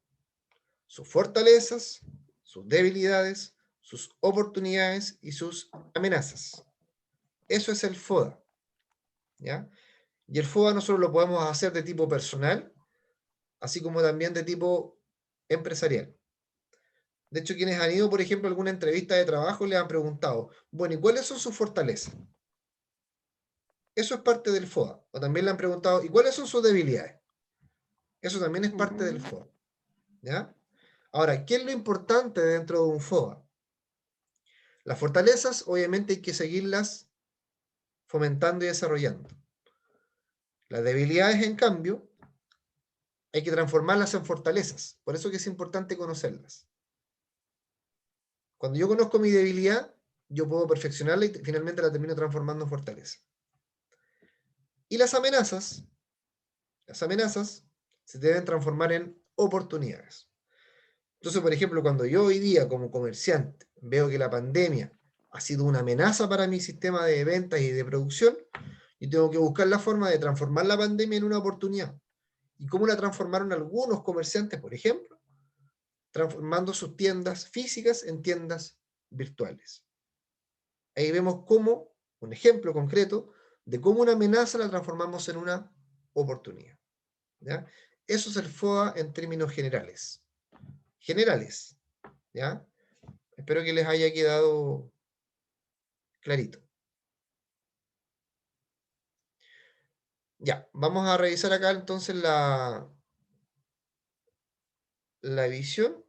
A: sus fortalezas, sus debilidades, sus oportunidades y sus amenazas. Eso es el FODA, ¿ya? Y el FODA nosotros lo podemos hacer de tipo personal, así como también de tipo empresarial. De hecho, quienes han ido, por ejemplo, a alguna entrevista de trabajo, les han preguntado, bueno, ¿y cuáles son sus fortalezas? Eso es parte del FODA. O también le han preguntado, ¿y cuáles son sus debilidades? Eso también es parte del FODA, ¿ya? Ahora, ¿qué es lo importante dentro de un FODA? Las fortalezas, obviamente, hay que seguirlas fomentando y desarrollando. Las debilidades, en cambio, hay que transformarlas en fortalezas. Por eso que es importante conocerlas. Cuando yo conozco mi debilidad, yo puedo perfeccionarla y finalmente la termino transformando en fortaleza. Y las amenazas se deben transformar en oportunidades. Entonces, por ejemplo, cuando yo hoy día como comerciante veo que la pandemia ha sido una amenaza para mi sistema de ventas y de producción, yo tengo que buscar la forma de transformar la pandemia en una oportunidad. ¿Y cómo la transformaron algunos comerciantes, por ejemplo? Transformando sus tiendas físicas en tiendas virtuales. Ahí vemos cómo un ejemplo concreto de cómo una amenaza la transformamos en una oportunidad. ¿Ya? Eso es el FODA en términos generales. Generales. ¿Ya? Espero que les haya quedado clarito. Ya, vamos a revisar acá entonces la visión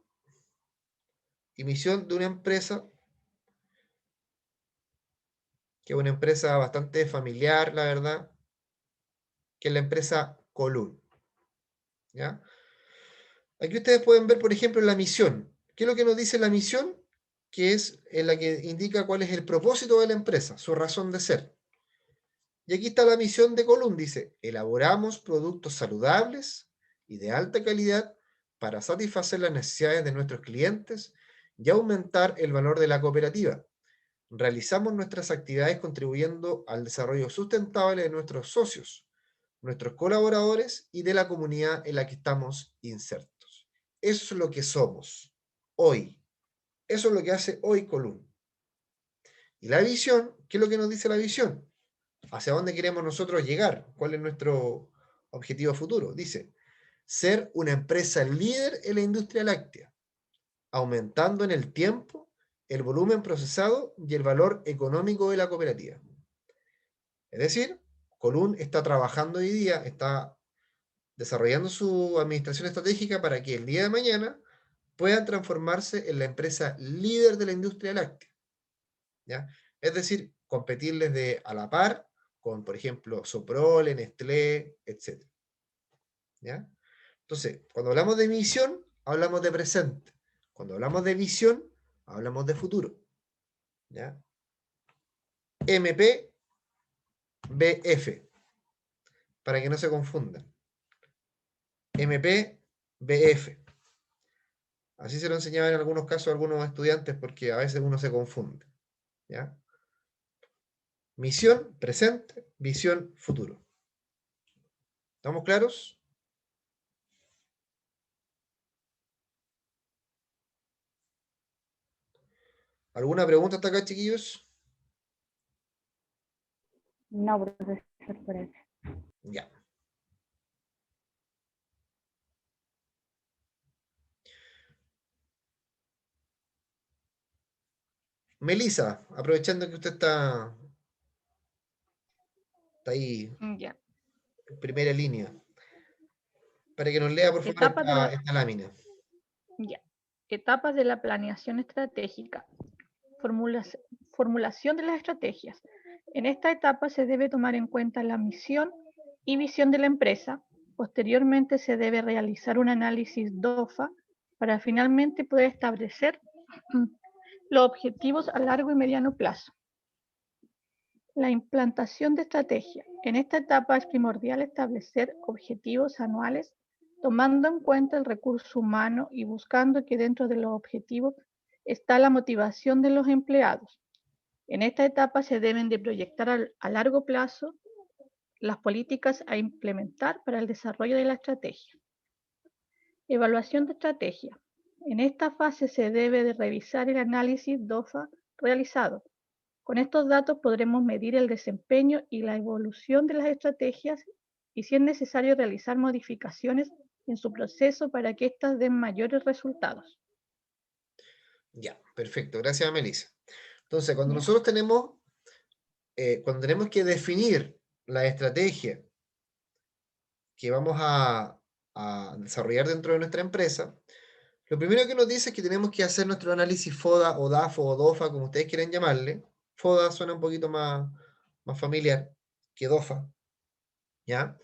A: y misión de una empresa, que es una empresa bastante familiar, la verdad, que es la empresa Colun. ¿Ya? Aquí ustedes pueden ver, por ejemplo, la misión. ¿Qué es lo que nos dice la misión? Que es en la que indica cuál es el propósito de la empresa, su razón de ser. Y aquí está la misión de Colun, dice, elaboramos productos saludables y de alta calidad para satisfacer las necesidades de nuestros clientes y aumentar el valor de la cooperativa. Realizamos nuestras actividades contribuyendo al desarrollo sustentable de nuestros socios, nuestros colaboradores y de la comunidad en la que estamos insertos. Eso es lo que somos hoy. Eso es lo que hace hoy Colun. Y la visión, ¿qué es lo que nos dice la visión? ¿Hacia dónde queremos nosotros llegar? ¿Cuál es nuestro objetivo futuro? Dice, ser una empresa líder en la industria láctea, aumentando en el tiempo el volumen procesado y el valor económico de la cooperativa. Es decir, Colun está trabajando hoy día, está desarrollando su administración estratégica para que el día de mañana puedan transformarse en la empresa líder de la industria láctea. ¿Ya? Es decir, competirles a la par con, por ejemplo, Soprole, Nestlé, etc. ¿Ya? Entonces, cuando hablamos de misión, hablamos de presente. Cuando hablamos de visión, hablamos de futuro. ¿Ya? MP, BF, para que no se confundan. MP, BF. Así se lo enseñaba en algunos casos a algunos estudiantes porque a veces uno se confunde. ¿Ya? Misión, presente, visión, futuro. ¿Estamos claros? ¿Alguna pregunta hasta acá, chiquillos?
C: No, profesor, por eso.
A: Ya. Melissa, aprovechando que usted está ahí
J: Ya.
A: en primera línea, para que nos lea, por favor,
J: Etapas de la,
A: esta lámina.
J: ya. Etapas de la planeación estratégica. Formulación de las estrategias. En esta etapa se debe tomar en cuenta la misión y visión de la empresa. Posteriormente se debe realizar un análisis DOFA para finalmente poder establecer los objetivos a largo y mediano plazo. La implantación de estrategia. En esta etapa es primordial establecer objetivos anuales tomando en cuenta el recurso humano y buscando que dentro de los objetivos está la motivación de los empleados. En esta etapa se deben de proyectar a largo plazo las políticas a implementar para el desarrollo de la estrategia. Evaluación de estrategia. En esta fase se debe de revisar el análisis DOFA realizado. Con estos datos podremos medir el desempeño y la evolución de las estrategias y si es necesario realizar modificaciones en su proceso para que éstas den mayores resultados.
A: Ya, perfecto. Gracias, Melissa. Entonces, cuando nosotros tenemos que definir la estrategia que vamos a desarrollar dentro de nuestra empresa, lo primero que nos dice es que tenemos que hacer nuestro análisis FODA o DAFO o DOFA, como ustedes quieran llamarle. FODA suena un poquito más familiar que DOFA. ¿Ya?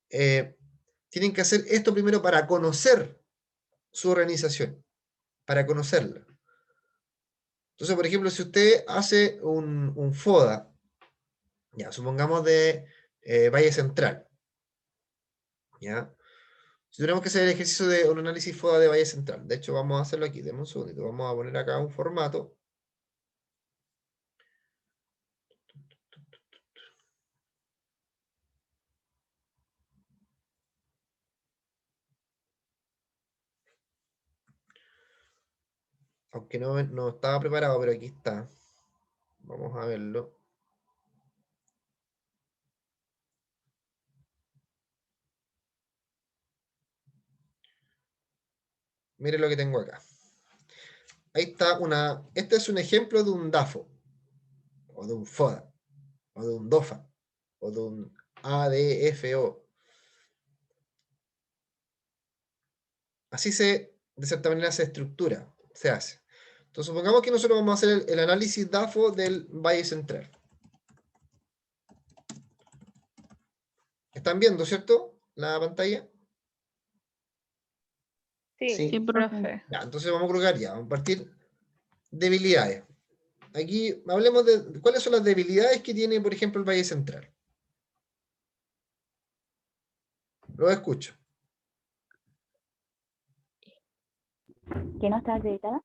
A: Tienen que hacer esto primero para conocer su organización, para conocerla. Entonces, por ejemplo, si usted hace un FODA, ya, supongamos de Valle Central, ¿ya? Si tenemos que hacer el ejercicio de un análisis FODA de Valle Central, de hecho vamos a hacerlo aquí, denme un segundito, vamos a poner acá un formato. Aunque no estaba preparado, pero aquí está. Vamos a verlo. Miren lo que tengo acá. Ahí está este es un ejemplo de un DAFO, o de un FODA, o de un DOFA, o de un ADFO. Así de cierta manera se estructura, se hace. Entonces supongamos que nosotros vamos a hacer el análisis DAFO del Valle Central. ¿Están viendo, cierto? La pantalla.
E: Sí.
J: Sí, profe.
A: Ya, entonces vamos a colocar ya, vamos a partir debilidades. Aquí hablemos de cuáles son las debilidades que tiene, por ejemplo, el Valle Central. Lo escucho.
C: ¿Que no está acreditada?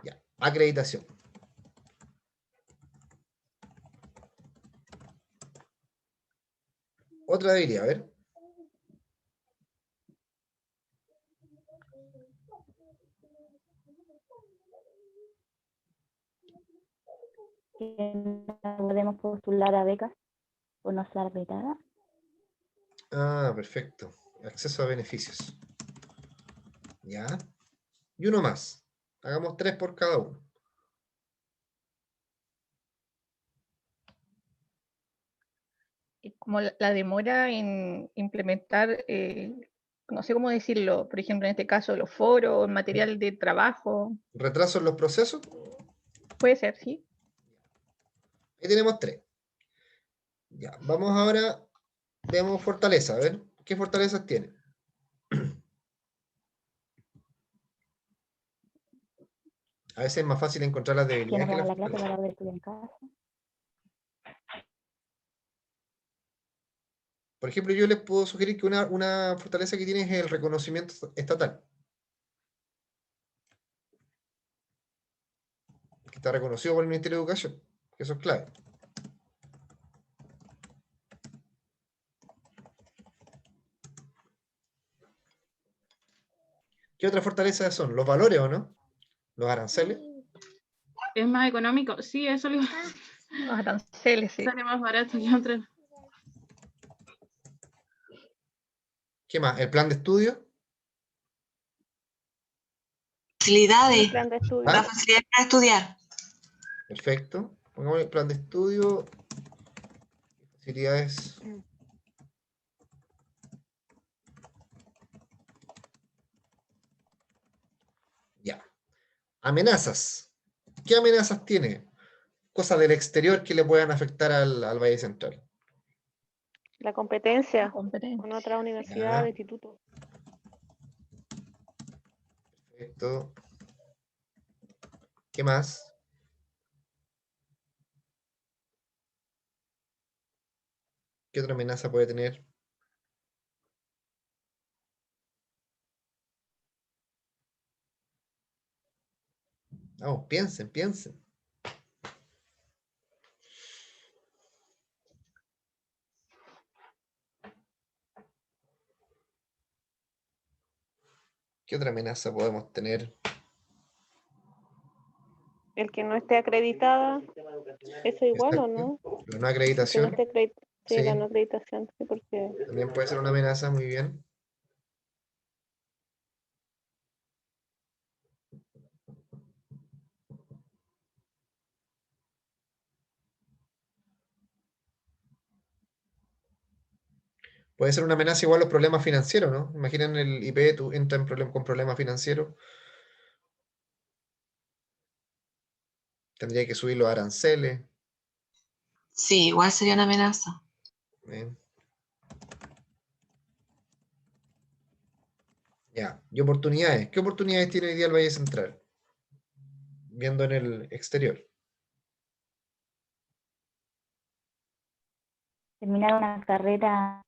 A: Ya, acreditación. Otra debilidad, a ver.
C: ¿Que no podemos postular a becas por no estar acreditada?
A: Ah, perfecto. Acceso a beneficios. Ya. Y uno más. Hagamos 3 por cada uno.
J: Como la demora en implementar, no sé cómo decirlo, por ejemplo, en este caso, los foros, material de trabajo,
A: ¿Retraso en los procesos?
J: puede ser, ¿sí?
A: Ahí tenemos 3. Ya, vamos ahora, veamos fortaleza, a ver, ¿qué fortalezas tiene? A veces es más fácil encontrar las
C: Que
A: debilidades
C: nos
A: que
C: hagan
A: las
C: la clase
A: fortalezas.
C: para poder estudiar en casa.
A: Por ejemplo, yo les puedo sugerir que una fortaleza que tiene es el reconocimiento estatal. Que está reconocido por el Ministerio de Educación, que eso es clave. ¿Qué otras fortalezas son? ¿Los valores o no? ¿Los aranceles?
G: Es más económico. Sí, eso lo
J: Los aranceles, sí.
G: sale más barato que otro.
A: ¿Qué más? ¿El plan de estudio?
H: Facilidades.
E: Plan de estudio.
H: La facilidad para estudiar.
A: Perfecto. Pongamos el plan de estudio. Facilidades. Ya. Amenazas. ¿Qué amenazas tiene? Cosas del exterior que le puedan afectar al Valle Central.
E: La competencia
J: Competencia.
E: con otra universidad,
A: Ya.
E: instituto.
A: Perfecto. ¿Qué más? ¿Qué otra amenaza puede tener? Vamos, piensen, piensen. ¿Qué otra amenaza podemos tener?
E: El que no esté acreditada, ¿eso igual o no?
A: La no
E: El que no
A: acreditación
E: esté acreditada. Sí,
A: Sí.
E: la no acreditación, sí, porque
A: también puede ser una amenaza, muy bien. Puede ser una amenaza igual a los problemas financieros, ¿no? Imaginen el IP, tú entras con problemas financieros. Tendría que subir los aranceles.
H: Sí, igual sería una amenaza.
A: Bien. Ya, y oportunidades. ¿Qué oportunidades tiene hoy día el Valle Central? Viendo en el exterior.
C: Terminar una carrera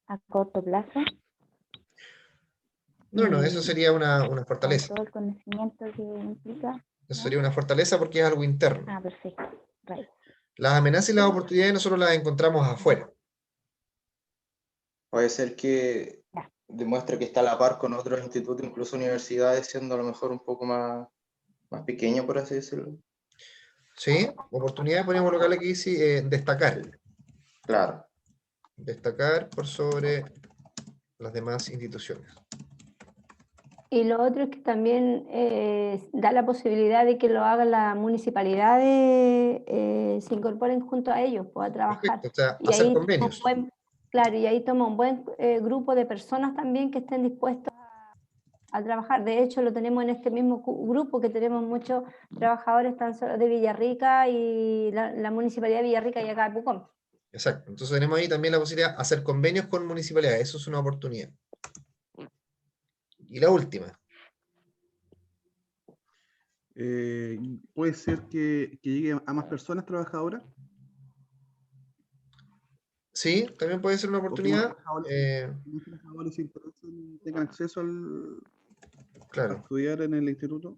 C: a corto plazo.
A: No, eso sería una
C: Con
A: fortaleza.
C: todo el conocimiento que implica.
A: Eso sería una fortaleza porque es algo interno.
C: Ah, perfecto. Right.
A: Las amenazas y las oportunidades nosotros las encontramos afuera.
B: Puede ser que demuestre que está a la par con otros institutos, incluso universidades, siendo a lo mejor un poco más pequeño, por así decirlo.
A: ¿Sí? Oportunidades podríamos colocarle aquí, sí, destacar.
B: Claro.
A: Destacar por sobre las demás instituciones.
I: Y lo otro es que también da la posibilidad de que lo haga la municipalidad, se incorporen junto a ellos, pues, a trabajar.
A: Perfecto, o sea,
I: Y
A: hacer
I: ahí
A: convenios.
I: claro, y ahí toma un buen grupo de personas también que estén dispuestas a trabajar. De hecho, lo tenemos en este mismo grupo, que tenemos muchos trabajadores tan solo de Villarrica y la municipalidad de Villarrica y acá de Pucón.
A: Exacto. Entonces tenemos ahí también la posibilidad de hacer convenios con municipalidades. Eso es una oportunidad. Y la última.
F: Puede ser que llegue a más personas trabajadoras,
A: Sí, también puede ser una
F: o que más
A: oportunidad.
F: trabajadores se interesen y tengan acceso a
A: Claro,
F: estudiar en el instituto.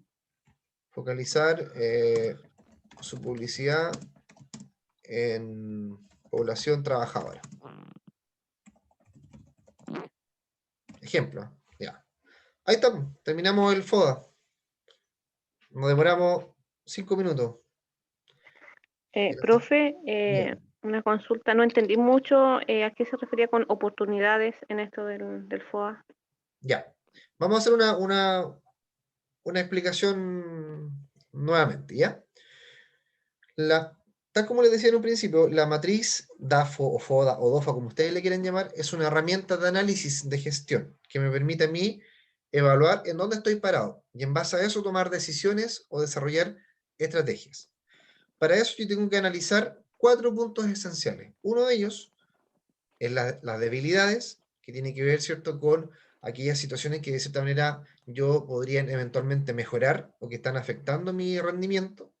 A: focalizar su publicidad en población trabajadora. Ejemplo, ya. Ahí estamos, terminamos el FODA. Nos demoramos 5 minutos.
E: Profe,
A: Bien.
E: una consulta, no entendí mucho a qué se refería con oportunidades en esto del FOA.
A: Ya. Vamos a hacer una explicación nuevamente, ¿ya? Tal como les decía en un principio, la matriz DAFO o FODA o DOFA, como ustedes le quieren llamar, es una herramienta de análisis de gestión que me permite a mí evaluar en dónde estoy parado y en base a eso tomar decisiones o desarrollar estrategias. Para eso yo tengo que analizar 4 puntos esenciales. Uno de ellos es las debilidades, que tiene que ver, ¿cierto?, con aquellas situaciones que de cierta manera yo podría eventualmente mejorar o que están afectando mi rendimiento.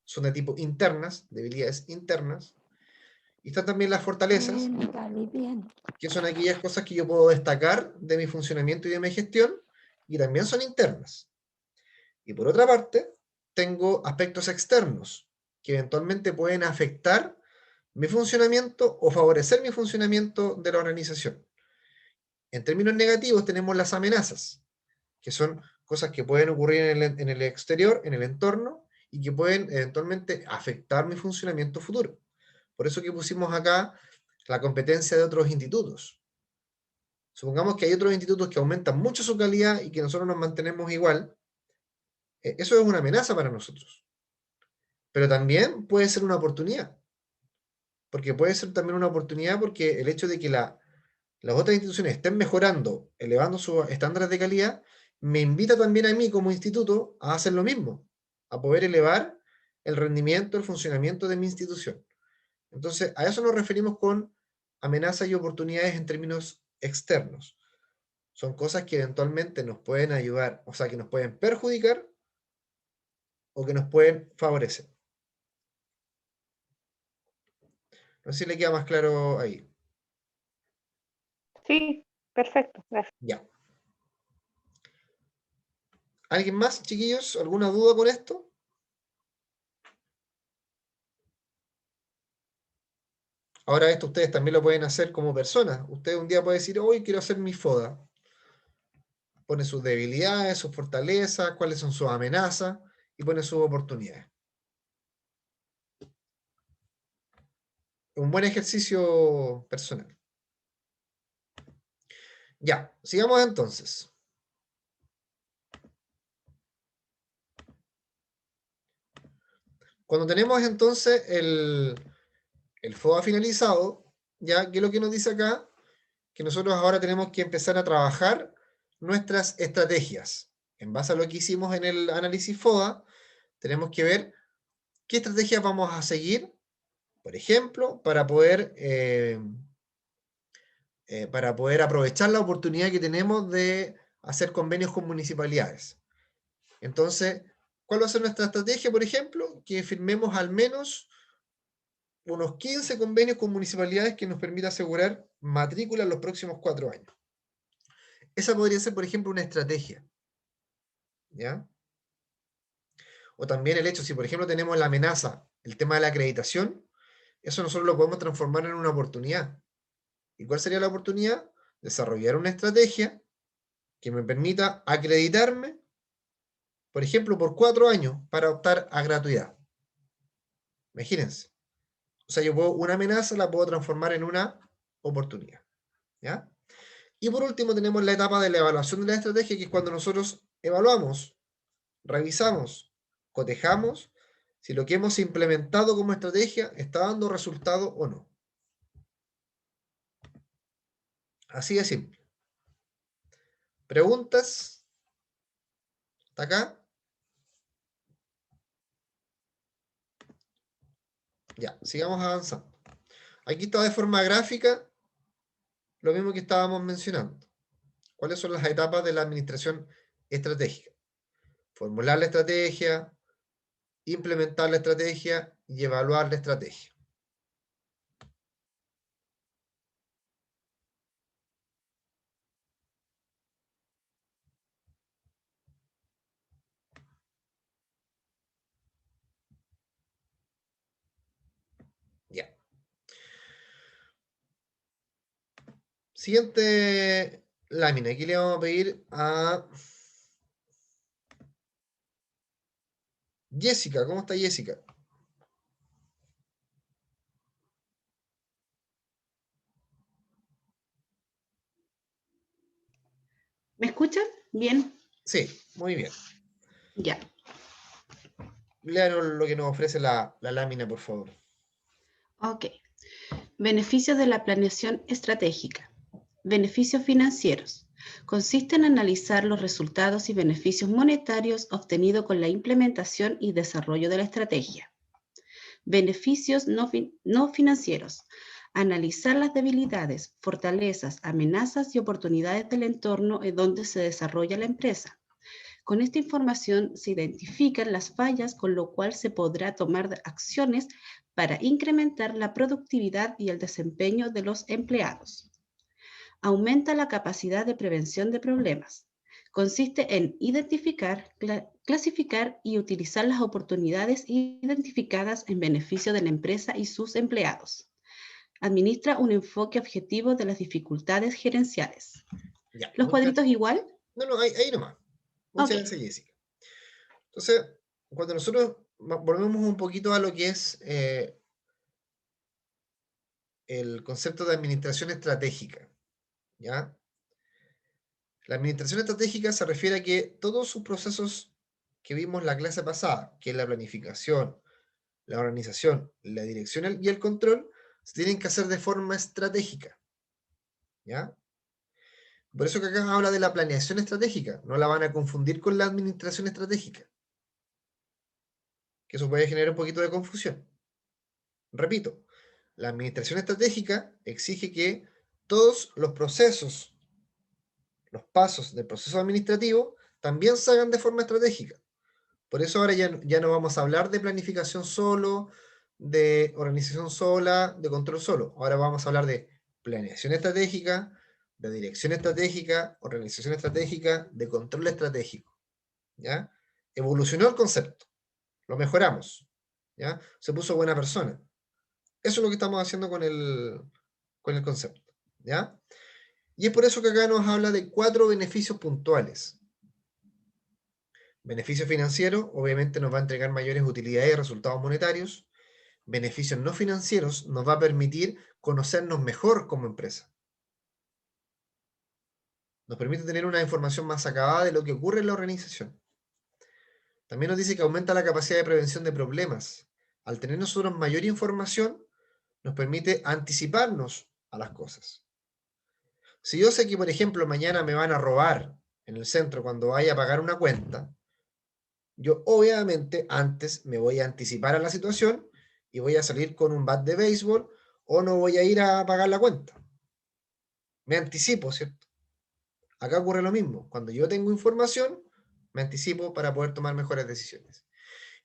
A: Son de tipo internas, debilidades internas. Y están también las fortalezas, que son aquellas cosas que yo puedo destacar de mi funcionamiento y de mi gestión, y también son internas. Y por otra parte, tengo aspectos externos, que eventualmente pueden afectar mi funcionamiento o favorecer mi funcionamiento de la organización. En términos negativos tenemos las amenazas, que son cosas que pueden ocurrir en el exterior, en el entorno, y que pueden eventualmente afectar mi funcionamiento futuro. Por eso que pusimos acá la competencia de otros institutos. Supongamos que hay otros institutos que aumentan mucho su calidad y que nosotros nos mantenemos igual. Eso es una amenaza para nosotros. Pero también puede ser una oportunidad. Porque puede ser también una oportunidad porque el hecho de que las otras instituciones estén mejorando, elevando sus estándares de calidad, me invita también a mí como instituto a hacer lo mismo, a poder elevar el rendimiento, el funcionamiento de mi institución. Entonces, a eso nos referimos con amenazas y oportunidades en términos externos. Son cosas que eventualmente nos pueden ayudar, o sea, que nos pueden perjudicar o que nos pueden favorecer. No sé si le queda más claro ahí.
E: Sí, perfecto, gracias.
A: Ya. ¿Alguien más, chiquillos? ¿Alguna duda con esto? Ahora esto ustedes también lo pueden hacer como personas. Ustedes un día pueden decir, hoy quiero hacer mi FODA. Pone sus debilidades, sus fortalezas, cuáles son sus amenazas y pone sus oportunidades. Un buen ejercicio personal. Ya, sigamos entonces. Cuando tenemos entonces el FODA finalizado, ya, ¿qué es lo que nos dice acá? Que nosotros ahora tenemos que empezar a trabajar nuestras estrategias. En base a lo que hicimos en el análisis FODA, tenemos que ver qué estrategias vamos a seguir, por ejemplo, para poder aprovechar la oportunidad que tenemos de hacer convenios con municipalidades. Entonces, ¿cuál va a ser nuestra estrategia, por ejemplo? Que firmemos al menos unos 15 convenios con municipalidades que nos permita asegurar matrícula en los próximos 4 años. Esa podría ser, por ejemplo, una estrategia. ¿Ya? O también el hecho, si por ejemplo tenemos la amenaza, el tema de la acreditación, eso nosotros lo podemos transformar en una oportunidad. ¿Y cuál sería la oportunidad? Desarrollar una estrategia que me permita acreditarme, por ejemplo, por 4 años para optar a gratuidad. Imagínense. O sea, una amenaza la puedo transformar en una oportunidad. ¿Ya? Y por último tenemos la etapa de la evaluación de la estrategia, que es cuando nosotros evaluamos, revisamos, cotejamos si lo que hemos implementado como estrategia está dando resultado o no. Así de simple. ¿Preguntas? ¿Hasta acá? Ya, sigamos avanzando. Aquí está de forma gráfica lo mismo que estábamos mencionando. ¿Cuáles son las etapas de la administración estratégica? Formular la estrategia, implementar la estrategia y evaluar la estrategia. Ya. Siguiente lámina. Aquí le vamos a pedir a Jessica. ¿Cómo está Jessica?
K: ¿Me escuchan? Bien.
A: Sí, muy bien.
K: Ya.
A: Léanos lo que nos ofrece la lámina, por favor.
K: Ok. Beneficios de la planeación estratégica. Beneficios financieros. Consiste en analizar los resultados y beneficios monetarios obtenidos con la implementación y desarrollo de la estrategia. Beneficios no financieros. Analizar las debilidades, fortalezas, amenazas y oportunidades del entorno en donde se desarrolla la empresa. Con esta información se identifican las fallas, con lo cual se podrá tomar acciones para incrementar la productividad y el desempeño de los empleados. Aumenta la capacidad de prevención de problemas. Consiste en identificar, clasificar y utilizar las oportunidades identificadas en beneficio de la empresa y sus empleados. Administra un enfoque objetivo de las dificultades gerenciales.
A: Ya,
K: ¿Los cuadritos igual?
A: No, ahí nomás. Muchas gracias, Jessica. Entonces, cuando nosotros volvemos un poquito a lo que es el concepto de administración estratégica, ¿ya? La administración estratégica se refiere a que todos sus procesos que vimos en la clase pasada, que es la planificación, la organización, la dirección y el control, se tienen que hacer de forma estratégica, ¿ya? Por eso que acá habla de la planeación estratégica, no la van a confundir con la administración estratégica, que eso puede generar un poquito de confusión. Repito, la administración estratégica exige que todos los procesos, los pasos del proceso administrativo, también se hagan de forma estratégica. Por eso ahora ya no vamos a hablar de planificación solo, de organización sola, de control solo. Ahora vamos a hablar de planeación estratégica, de dirección estratégica, organización estratégica, de control estratégico. ¿Ya? Evolucionó el concepto, lo mejoramos. ¿Ya? Se puso buena persona. Eso es lo que estamos haciendo con el concepto. ¿Ya? Y es por eso que acá nos habla de 4 beneficios puntuales. Beneficios financieros, obviamente nos va a entregar mayores utilidades y resultados monetarios. Beneficios no financieros nos va a permitir conocernos mejor como empresa. Nos permite tener una información más acabada de lo que ocurre en la organización. También nos dice que aumenta la capacidad de prevención de problemas. Al tener nosotros mayor información, nos permite anticiparnos a las cosas. Si yo sé que, por ejemplo, mañana me van a robar en el centro cuando vaya a pagar una cuenta, yo obviamente antes me voy a anticipar a la situación y voy a salir con un bat de béisbol o no voy a ir a pagar la cuenta. Me anticipo, ¿cierto? Acá ocurre lo mismo. Cuando yo tengo información, me anticipo para poder tomar mejores decisiones.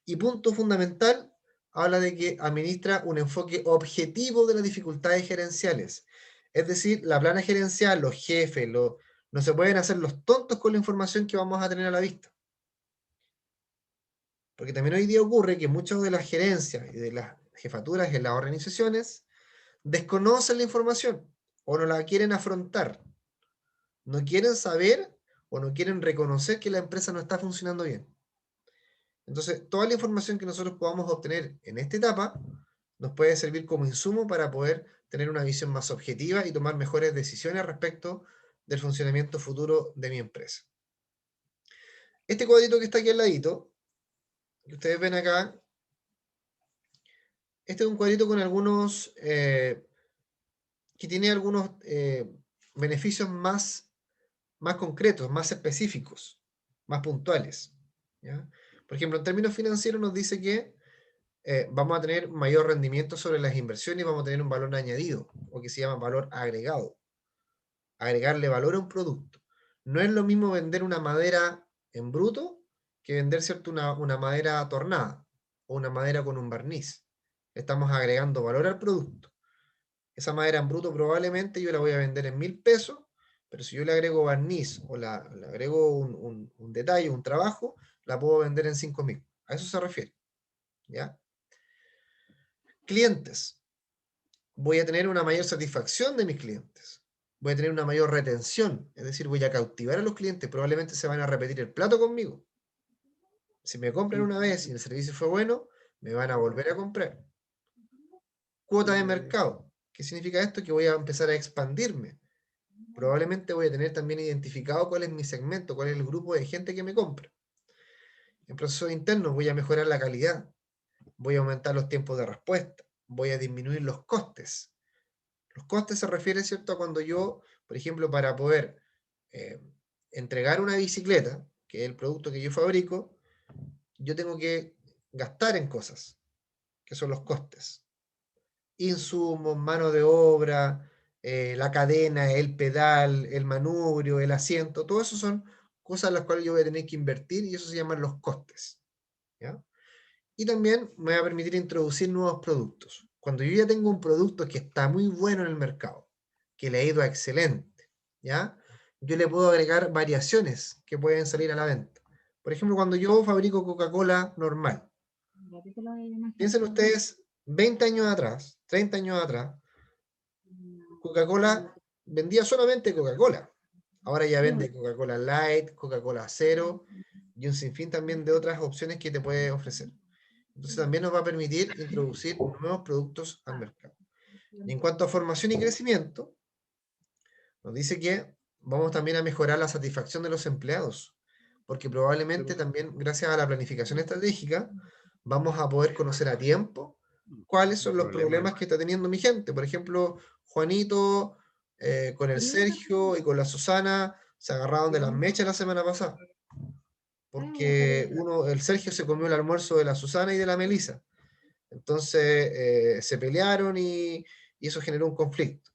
A: Y punto fundamental, habla de que administra un enfoque objetivo de las dificultades gerenciales. Es decir, la plana gerencial, los jefes, no se pueden hacer los tontos con la información que vamos a tener a la vista. Porque también hoy día ocurre que muchas de las gerencias y de las jefaturas en las organizaciones desconocen la información o no la quieren afrontar. No quieren saber o no quieren reconocer que la empresa no está funcionando bien. Entonces, toda la información que nosotros podamos obtener en esta etapa nos puede servir como insumo para poder tener una visión más objetiva y tomar mejores decisiones respecto del funcionamiento futuro de mi empresa. Este cuadrito que está aquí al ladito, que ustedes ven acá, este es un cuadrito con algunos, que tiene algunos beneficios más concretos, más específicos, más puntuales, ¿ya? Por ejemplo, en términos financieros nos dice que vamos a tener mayor rendimiento sobre las inversiones y vamos a tener un valor añadido, o que se llama valor agregado. Agregarle valor a un producto. No es lo mismo vender una madera en bruto que vender, ¿cierto?, una madera tornada o una madera con un barniz. Estamos agregando valor al producto. Esa madera en bruto probablemente yo la voy a vender en 1.000 pesos, pero si yo le agrego barniz o le agrego un detalle, un trabajo, la puedo vender en 5.000. A eso se refiere, ¿ya? Clientes. Voy a tener una mayor satisfacción de mis clientes. Voy a tener una mayor retención, es decir, voy a cautivar a los clientes, probablemente se van a repetir el plato conmigo. Si me compran una vez y el servicio fue bueno, me van a volver a comprar. Cuota de mercado. ¿Qué significa esto? Que voy a empezar a expandirme. Probablemente voy a tener también identificado cuál es mi segmento, cuál es el grupo de gente que me compra. En procesos internos voy a mejorar la calidad, voy a aumentar los tiempos de respuesta, voy a disminuir los costes. Los costes se refiere, ¿cierto?, a cuando yo, por ejemplo, para poder entregar una bicicleta, que es el producto que yo fabrico, yo tengo que gastar en cosas, que son los costes. Insumos, mano de obra, la cadena, el pedal, el manubrio, el asiento, todo eso son cosas en las cuales yo voy a tener que invertir y eso se llaman los costes, ¿ya? Y también me va a permitir introducir nuevos productos. Cuando yo ya tengo un producto que está muy bueno en el mercado, que le ha ido excelente, ¿ya? Yo le puedo agregar variaciones que pueden salir a la venta. Por ejemplo, cuando yo fabrico Coca-Cola normal, piensen ustedes, 20 años atrás, 30 años atrás, Coca-Cola vendía solamente Coca-Cola. Ahora ya vende Coca-Cola Light, Coca-Cola Cero y un sinfín también de otras opciones que te puede ofrecer. Entonces también nos va a permitir introducir nuevos productos al mercado. Y en cuanto a formación y crecimiento, nos dice que vamos también a mejorar la satisfacción de los empleados, porque probablemente también gracias a la planificación estratégica vamos a poder conocer a tiempo cuáles son los problemas que está teniendo mi gente. Por ejemplo, Juanito con el Sergio y con la Susana se agarraron de las mechas la semana pasada, porque el Sergio se comió el almuerzo de la Susana y de la Melisa. Entonces se pelearon y eso generó un conflicto.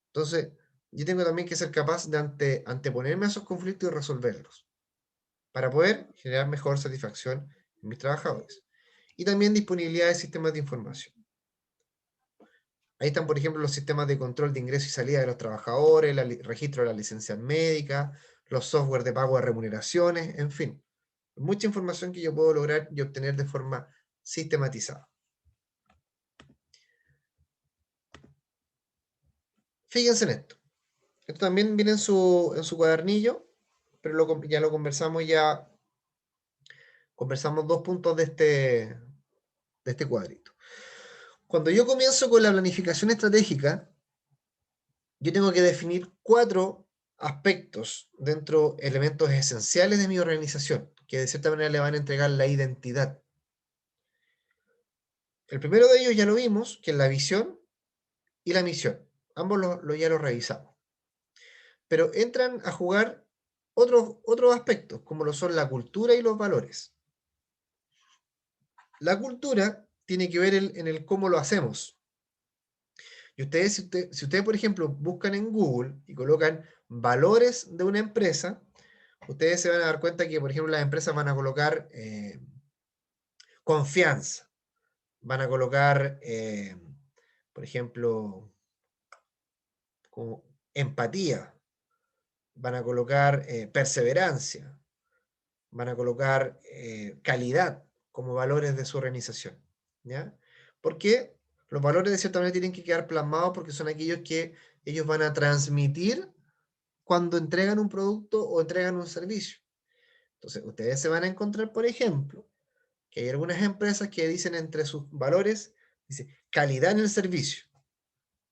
A: Entonces, yo tengo también que ser capaz de anteponerme a esos conflictos y resolverlos, para poder generar mejor satisfacción en mis trabajadores. Y también disponibilidad de sistemas de información. Ahí están, por ejemplo, los sistemas de control de ingreso y salida de los trabajadores, el registro de las licencias médicas, los software de pago de remuneraciones, en fin. Mucha información que yo puedo lograr y obtener de forma sistematizada. Fíjense en esto. Esto también viene en su cuadernillo, pero ya lo conversamos ya. Conversamos 2 puntos de este cuadrito. Cuando yo comienzo con la planificación estratégica, yo tengo que definir 4 aspectos elementos esenciales de mi organización, que de cierta manera le van a entregar la identidad. El primero de ellos ya lo vimos, que es la visión y la misión. Ambos ya lo revisamos. Pero entran a jugar otros aspectos, como lo son la cultura y los valores. La cultura tiene que ver en el cómo lo hacemos. Y si ustedes, por ejemplo, buscan en Google y colocan valores de una empresa, ustedes se van a dar cuenta que, por ejemplo, las empresas van a colocar confianza, van a colocar, por ejemplo, como empatía, van a colocar perseverancia, van a colocar calidad como valores de su organización, ¿ya? Porque los valores de cierta manera tienen que quedar plasmados porque son aquellos que ellos van a transmitir cuando entregan un producto o entregan un servicio. Entonces, ustedes se van a encontrar, por ejemplo, que hay algunas empresas que dicen entre sus valores, dice, calidad en el servicio.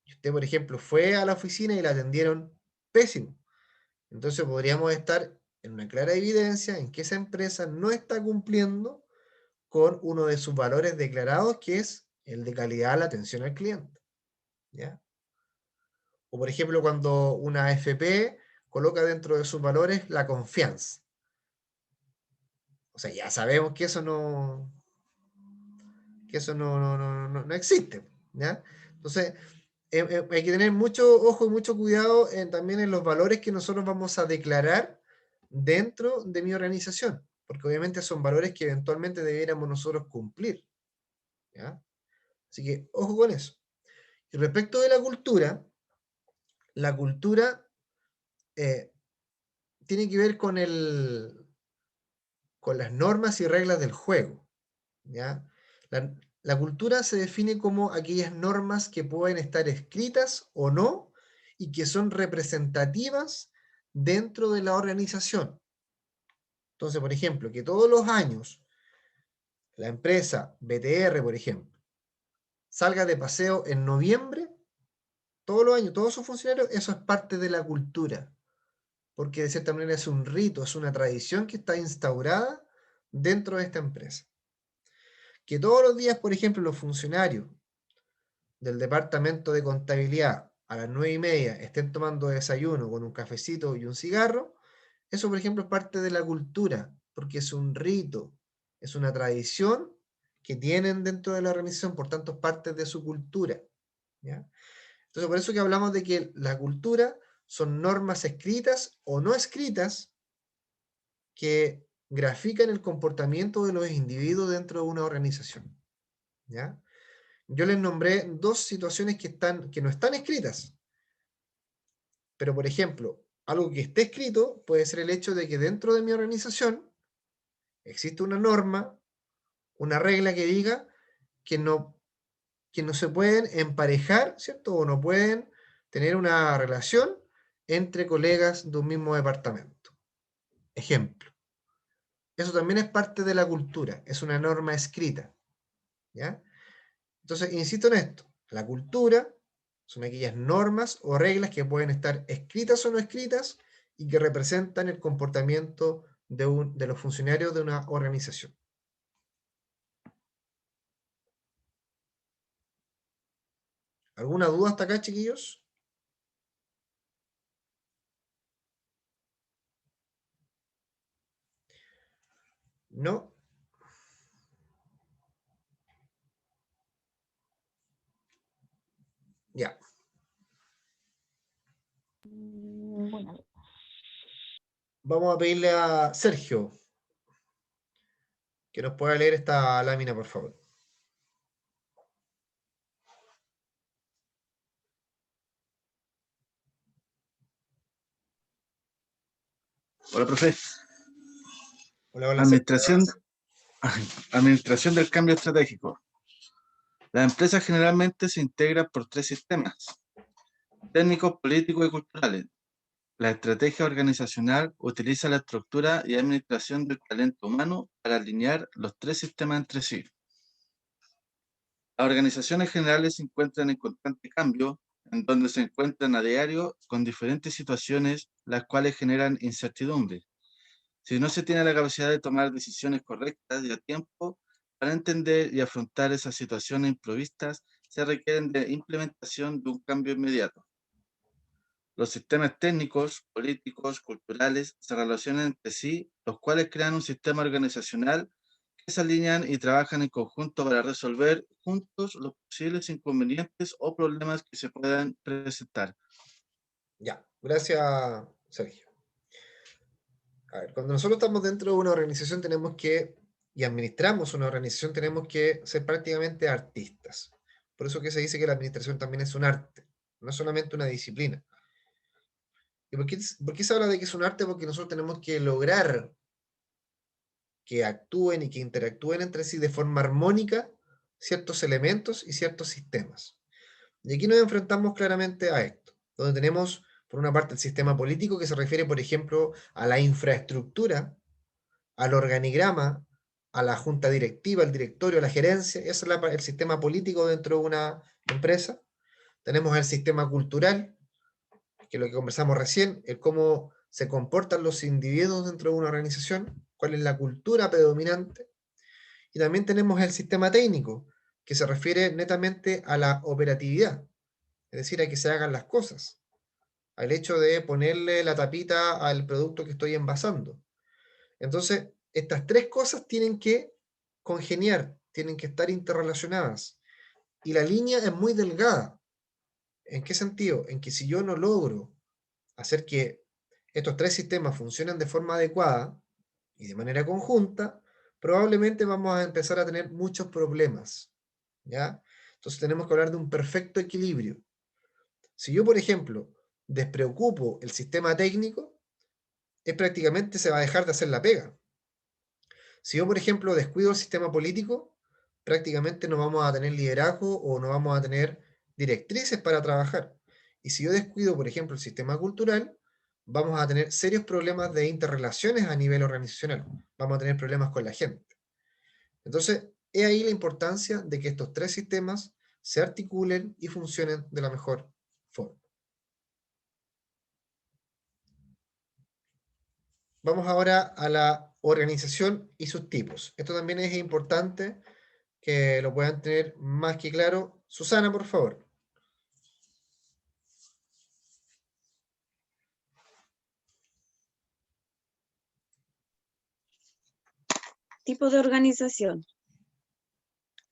A: Y usted, por ejemplo, fue a la oficina y la atendieron pésimo. Entonces podríamos estar en una clara evidencia en que esa empresa no está cumpliendo con uno de sus valores declarados, que es el de calidad a la atención al cliente. ¿Ya? O por ejemplo, cuando una AFP coloca dentro de sus valores la confianza. O sea, ya sabemos que eso no existe. ¿Ya? Entonces, hay que tener mucho ojo y mucho cuidado también en los valores que nosotros vamos a declarar dentro de mi organización, porque obviamente son valores que eventualmente debiéramos nosotros cumplir. ¿Ya? Así que, ojo con eso. Y respecto de la cultura tiene que ver con las normas y reglas del juego. ¿Ya? La cultura se define como aquellas normas que pueden estar escritas o no y que son representativas dentro de la organización. Entonces, por ejemplo, que todos los años la empresa BTR, por ejemplo, salga de paseo en noviembre, todos los años, todos sus funcionarios, eso es parte de la cultura, porque de cierta manera es un rito, es una tradición que está instaurada dentro de esta empresa. Que todos los días, por ejemplo, los funcionarios del departamento de contabilidad a las 9:30 estén tomando desayuno con un cafecito y un cigarro, eso, por ejemplo, es parte de la cultura, porque es un rito, es una tradición que tienen dentro de la organización, por tanto, es parte de su cultura. ¿Ya? Entonces, por eso que hablamos de que la cultura son normas escritas o no escritas que grafican el comportamiento de los individuos dentro de una organización. ¿Ya? Yo les nombré dos situaciones que no están escritas. Pero, por ejemplo, algo que esté escrito puede ser el hecho de que dentro de mi organización existe una norma, una regla que diga que no se pueden emparejar, ¿cierto? O no pueden tener una relación entre colegas de un mismo departamento. Ejemplo. Eso también es parte de la cultura, es una norma escrita. ¿Ya? Entonces, insisto en esto, la cultura son aquellas normas o reglas que pueden estar escritas o no escritas y que representan el comportamiento de los funcionarios de una organización. ¿Alguna duda hasta acá, chiquillos? ¿No? Ya.
C: Bueno,
A: Vamos a pedirle a Sergio que nos pueda leer esta lámina, por favor.
F: Hola, profe.
A: Hola, hola,
F: Administración del cambio estratégico. Las empresas generalmente se integran por tres sistemas: técnicos, políticos y culturales. La estrategia organizacional utiliza la estructura y administración del talento humano para alinear los tres sistemas entre sí. Las organizaciones generales se encuentran en constante cambio, en donde se encuentran a diario con diferentes situaciones, las cuales generan incertidumbre. Si no se tiene la capacidad de tomar decisiones correctas y a tiempo, para entender y afrontar esas situaciones imprevistas, se requieren de implementación de un cambio inmediato. Los sistemas técnicos, políticos, culturales se relacionan entre sí, los cuales crean un sistema organizacional que se alinean y trabajan en conjunto para resolver juntos los posibles inconvenientes o problemas que se puedan presentar.
A: Ya, gracias, Sergio. A ver, cuando nosotros estamos dentro de una organización y administramos una organización, tenemos que ser prácticamente artistas. Por eso que se dice que la administración también es un arte, no es solamente una disciplina. ¿Y por qué se habla de que es un arte? Porque nosotros tenemos que lograr que actúen y que interactúen entre sí de forma armónica ciertos elementos y ciertos sistemas. Y aquí nos enfrentamos claramente a esto, donde tenemos, por una parte, el sistema político que se refiere, por ejemplo, a la infraestructura, al organigrama, a la junta directiva, al directorio, a la gerencia. Ese es el sistema político dentro de una empresa. Tenemos el sistema cultural, que es lo que conversamos recién, el cómo se comportan los individuos dentro de una organización, cuál es la cultura predominante. Y también tenemos el sistema técnico, que se refiere netamente a la operatividad, es decir, a que se hagan las cosas, al hecho de ponerle la tapita al producto que estoy envasando. Entonces, estas tres cosas tienen que congeniar, tienen que estar interrelacionadas. Y la línea es muy delgada. ¿En qué sentido? En que si yo no logro hacer que estos tres sistemas funcionen de forma adecuada y de manera conjunta, probablemente vamos a empezar a tener muchos problemas, ¿ya? Entonces tenemos que hablar de un perfecto equilibrio. Si yo, por ejemplo, despreocupo el sistema técnico, prácticamente se va a dejar de hacer la pega. Si yo, por ejemplo, descuido el sistema político, prácticamente no vamos a tener liderazgo o no vamos a tener directrices para trabajar. Y si yo descuido, por ejemplo, el sistema cultural, vamos a tener serios problemas de interrelaciones a nivel organizacional. Vamos a tener problemas con la gente. Entonces, es ahí la importancia de que estos tres sistemas se articulen y funcionen de la mejor forma. Vamos ahora a la organización y sus tipos. Esto también es importante que lo puedan tener más que claro. Susana, por favor.
L: Tipo de organización.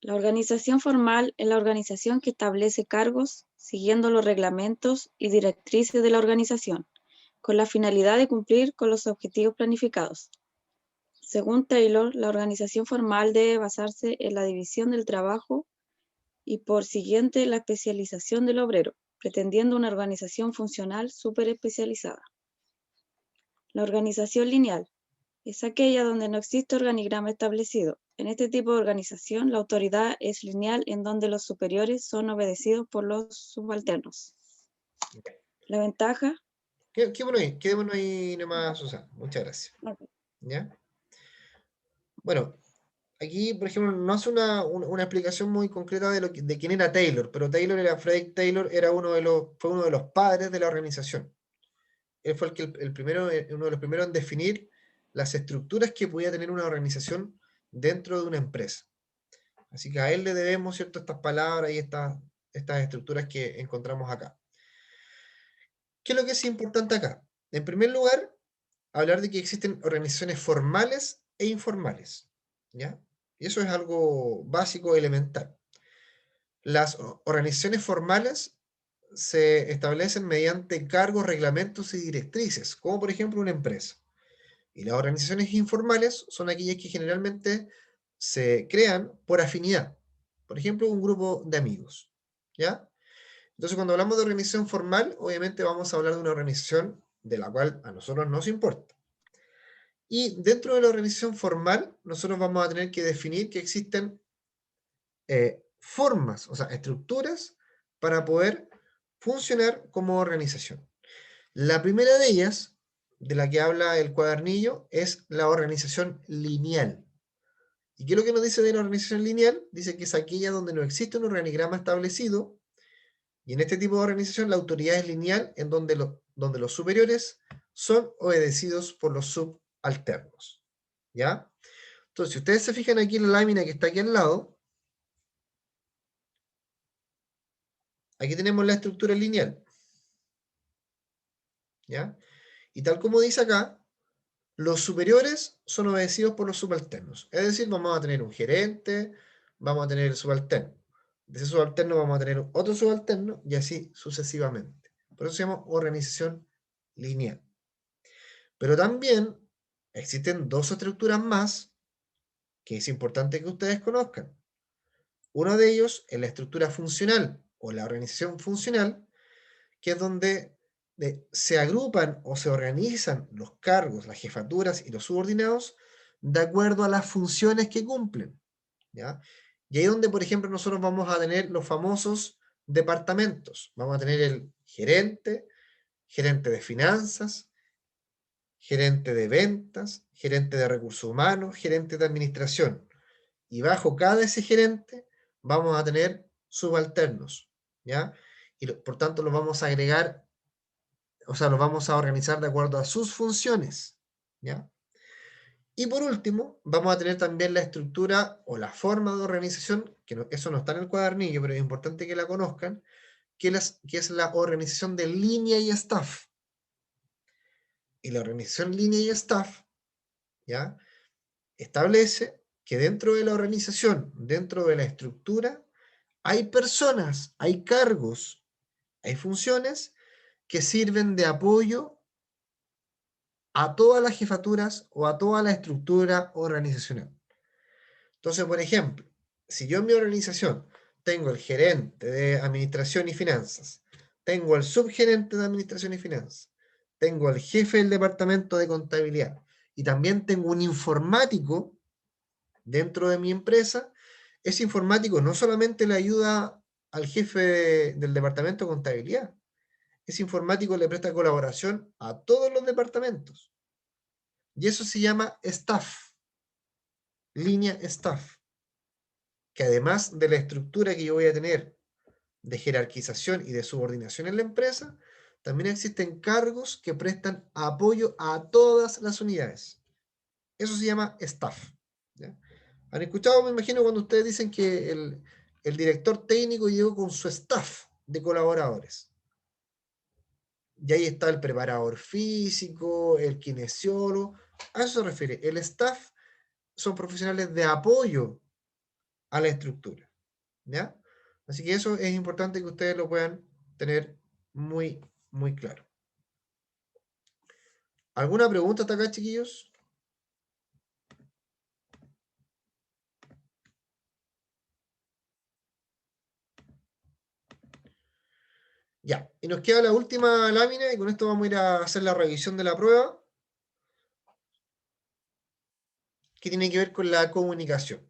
L: La organización formal es la organización que establece cargos siguiendo los reglamentos y directrices de la organización, con la finalidad de cumplir con los objetivos planificados. Según Taylor, la organización formal debe basarse en la división del trabajo y por siguiente la especialización del obrero, pretendiendo una organización funcional súper especializada. La organización lineal es aquella donde no existe organigrama establecido. En este tipo de organización, la autoridad es lineal en donde los superiores son obedecidos por los subalternos. La ventaja...
A: Quedémonos ahí nomás, Susana. Muchas gracias.
L: Okay.
A: ¿Ya? Bueno, aquí, por ejemplo, no hace una explicación muy concreta de quién era Taylor, pero Frederick Taylor fue uno de los padres de la organización. Él fue uno de los primeros en definir las estructuras que podía tener una organización dentro de una empresa. Así que a él le debemos, ¿cierto?, estas palabras y estas estructuras que encontramos acá. ¿Qué es lo que es importante acá? En primer lugar, hablar de que existen organizaciones formales e informales, ¿ya? Y eso es algo básico, elemental. Las organizaciones formales se establecen mediante cargos, reglamentos y directrices, como por ejemplo una empresa. Y las organizaciones informales son aquellas que generalmente se crean por afinidad. Por ejemplo, un grupo de amigos, ¿ya? Entonces, cuando hablamos de organización formal, obviamente vamos a hablar de una organización de la cual a nosotros nos importa. Y dentro de la organización formal, nosotros vamos a tener que definir que existen formas, o sea, estructuras para poder funcionar como organización. La primera de ellas, de la que habla el cuadernillo, es la organización lineal. ¿Y qué es lo que nos dice de la organización lineal? Dice que es aquella donde no existe un organigrama establecido, y en este tipo de organización la autoridad es lineal, en donde los superiores son obedecidos por los subalternos. ¿Ya? Entonces, si ustedes se fijan aquí en la lámina que está aquí al lado, aquí tenemos la estructura lineal. ¿Ya? Y tal como dice acá, los superiores son obedecidos por los subalternos. Es decir, vamos a tener un gerente, vamos a tener el subalterno. De ese subalterno vamos a tener otro subalterno y así sucesivamente. Por eso se llama organización lineal. Pero también existen dos estructuras más que es importante que ustedes conozcan. Uno de ellos es la estructura funcional o la organización funcional, que es donde se agrupan o se organizan los cargos, las jefaturas y los subordinados de acuerdo a las funciones que cumplen, ¿ya? Y ahí donde, por ejemplo, nosotros vamos a tener los famosos departamentos. Vamos a tener el gerente, gerente de finanzas, gerente de ventas, gerente de recursos humanos, gerente de administración. Y bajo cada ese gerente vamos a tener subalternos, ¿ya? Y por tanto los vamos a agregar o sea, los vamos a organizar de acuerdo a sus funciones, ¿ya? Y por último, vamos a tener también la estructura o la forma de organización, que eso no está en el cuadernillo, pero es importante que la conozcan, que es la organización de línea y staff. Y la organización línea y staff, ¿ya?, establece que dentro de la organización, dentro de la estructura, hay personas, hay cargos, hay funciones que sirven de apoyo a todas las jefaturas o a toda la estructura organizacional. Entonces, por ejemplo, si yo en mi organización tengo el gerente de administración y finanzas, tengo el subgerente de administración y finanzas, tengo el jefe del departamento de contabilidad y también tengo un informático dentro de mi empresa, ese informático no solamente le ayuda al jefe del departamento de contabilidad, ese informático le presta colaboración a todos los departamentos. Y eso se llama staff, línea staff, que además de la estructura que yo voy a tener de jerarquización y de subordinación en la empresa, también existen cargos que prestan apoyo a todas las unidades. Eso se llama staff, ¿ya? ¿Han escuchado, me imagino, cuando ustedes dicen que el director técnico llegó con su staff de colaboradores? Y ahí está el preparador físico, el kinesiólogo. A eso se refiere. El staff son profesionales de apoyo a la estructura, ¿ya? Así que eso es importante que ustedes lo puedan tener muy, muy claro. ¿Alguna pregunta hasta acá, chiquillos? Ya, y nos queda la última lámina y con esto vamos a ir a hacer la revisión de la prueba, que tiene que ver con la comunicación.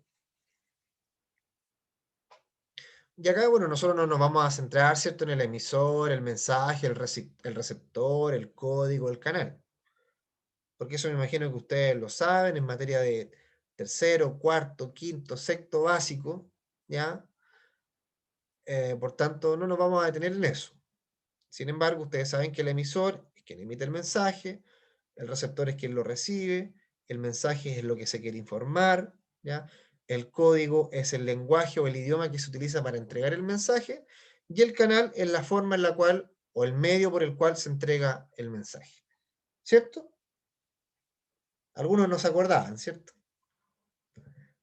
A: Y acá, bueno, nosotros no nos vamos a centrar, ¿cierto?, en el emisor, el mensaje, el receptor, el código, el canal. Porque eso me imagino que ustedes lo saben en materia de tercero, cuarto, quinto, sexto básico, ¿ya? Por tanto, no nos vamos a detener en eso. Sin embargo, ustedes saben que el emisor es quien emite el mensaje, el receptor es quien lo recibe, el mensaje es lo que se quiere informar, ¿ya? El código es el lenguaje o el idioma que se utiliza para entregar el mensaje, y el canal es la forma en la cual, o el medio por el cual se entrega el mensaje. ¿Cierto? Algunos no se acordaban, ¿cierto?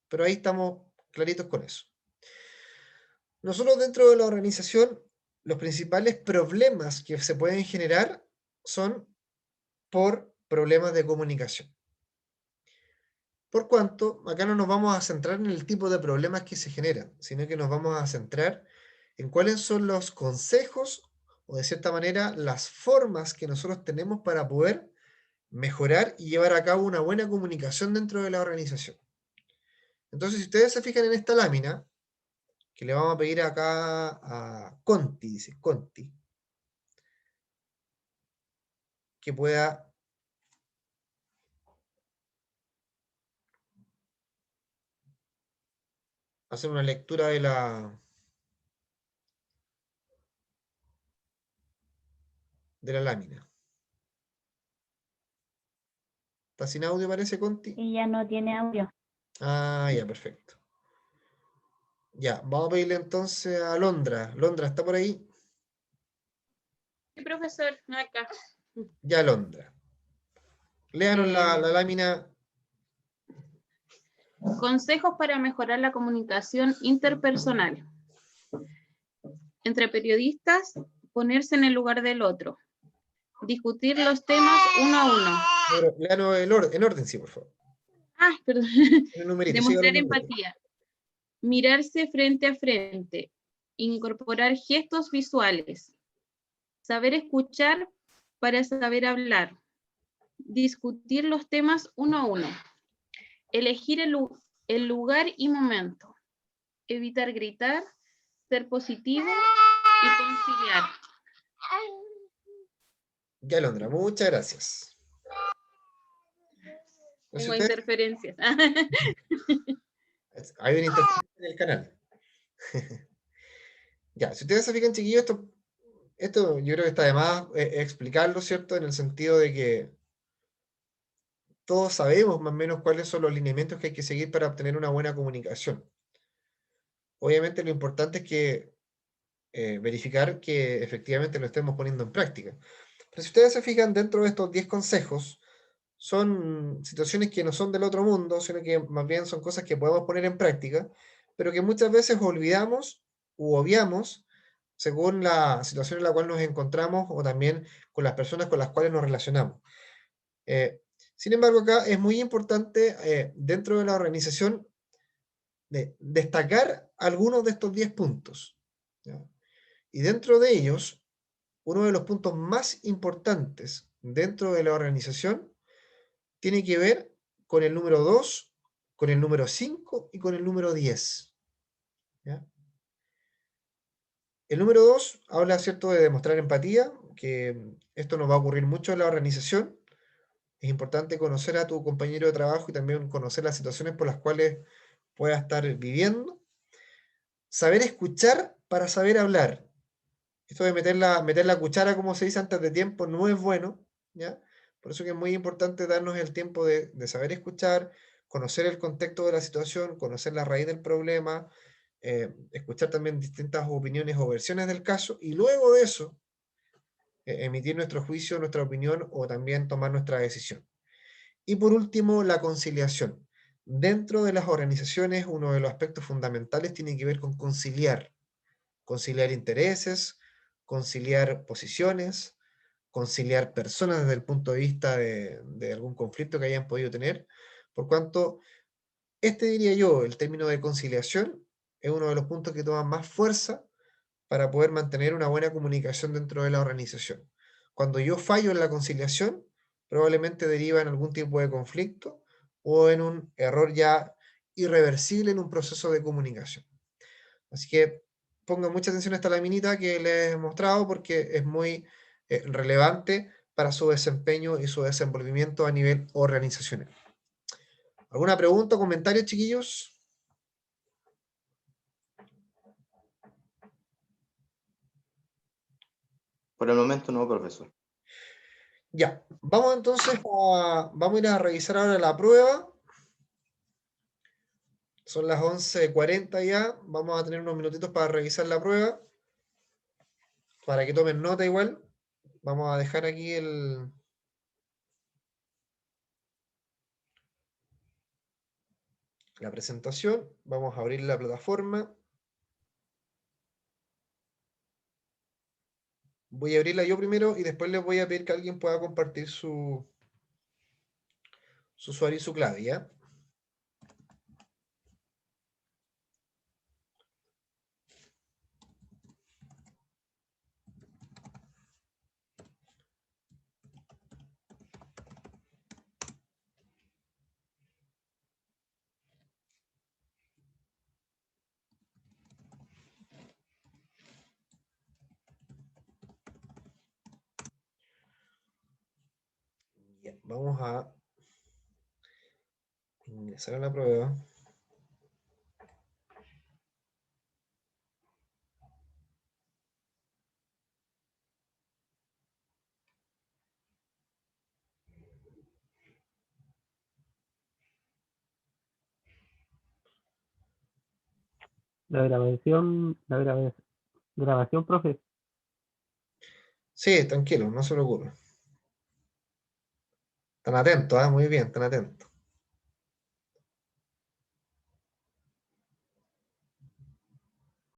A: Pero ahí estamos claritos con eso. Nosotros dentro de la organización, los principales problemas que se pueden generar son por problemas de comunicación. Por cuanto, acá no nos vamos a centrar en el tipo de problemas que se generan, sino que nos vamos a centrar en cuáles son los consejos, o de cierta manera, las formas que nosotros tenemos para poder mejorar y llevar a cabo una buena comunicación dentro de la organización. Entonces, si ustedes se fijan en esta lámina, que le vamos a pedir acá a Conti, dice Conti, que pueda hacer una lectura de la lámina. ¿Está sin audio, parece, Conti?
C: Ella no tiene audio.
A: Ah, ya, perfecto. Ya, vamos a pedirle entonces a Londra. Londra, ¿está por ahí?
G: Sí, profesor, acá.
A: Ya, Londra. Léanos la lámina.
G: Consejos para mejorar la comunicación interpersonal. Entre periodistas, ponerse en el lugar del otro. Discutir los temas uno a uno.
A: Léanos en orden, sí, por favor.
G: Ah, perdón. Demostrar
A: sí,
G: empatía. Mirarse frente a frente. Incorporar gestos visuales. Saber escuchar para saber hablar. Discutir los temas uno a uno. Elegir el lugar y momento. Evitar gritar. Ser positivo y conciliar.
A: Ya, Londra, muchas gracias.
G: Tengo interferencias.
A: Hay una interferencia en el canal. Ya, si ustedes se fijan, chiquillos, esto esto yo creo que está de más explicarlo, ¿cierto? En el sentido de que todos sabemos más o menos cuáles son los lineamientos que hay que seguir para obtener una buena comunicación. Obviamente lo importante es que verificar que efectivamente lo estemos poniendo en práctica. Pero si ustedes se fijan, dentro de estos 10 consejos, son situaciones que no son del otro mundo, sino que más bien son cosas que podemos poner en práctica, pero que muchas veces olvidamos u obviamos según la situación en la cual nos encontramos o también con las personas con las cuales nos relacionamos. Sin embargo, acá es muy importante dentro de la organización destacar algunos de estos 10 puntos, ¿ya? Y dentro de ellos, uno de los puntos más importantes dentro de la organización tiene que ver con el número 2, con el número 5 y con el número 10. ¿Ya? El número 2 habla, ¿cierto?, de demostrar empatía, que esto nos va a ocurrir mucho en la organización. Es importante conocer a tu compañero de trabajo y también conocer las situaciones por las cuales pueda estar viviendo. Saber escuchar para saber hablar. Esto de meter la cuchara, como se dice antes de tiempo, no es bueno, ¿ya? Por eso que es muy importante darnos el tiempo de saber escuchar, conocer el contexto de la situación, conocer la raíz del problema, escuchar también distintas opiniones o versiones del caso, y luego de eso, emitir nuestro juicio, nuestra opinión, o también tomar nuestra decisión. Y por último, la conciliación. Dentro de las organizaciones, uno de los aspectos fundamentales tiene que ver con conciliar intereses, conciliar posiciones, conciliar personas desde el punto de vista de algún conflicto que hayan podido tener. Por cuanto, diría yo, el término de conciliación es uno de los puntos que toman más fuerza para poder mantener una buena comunicación dentro de la organización. Cuando yo fallo en la conciliación, probablemente deriva en algún tipo de conflicto o en un error ya irreversible en un proceso de comunicación. Así que pongan mucha atención a esta laminita que les he mostrado porque es muy relevante para su desempeño y su desenvolvimiento a nivel organizacional. ¿Alguna pregunta o comentario, chiquillos?
B: Por el momento no, profesor.
A: Ya, vamos entonces vamos a ir a revisar ahora la prueba. Son las 11:40 ya, vamos a tener unos minutitos para revisar la prueba, para que tomen nota igual. Vamos a dejar aquí la presentación, vamos a abrir la plataforma. Voy a abrirla yo primero y después les voy a pedir que alguien pueda compartir su usuario y su clave, ¿ya? Ya, vamos a ingresar a la prueba.
D: Grabación, profe.
A: Sí, tranquilo, no se preocupen. Están atentos, muy bien, están atentos.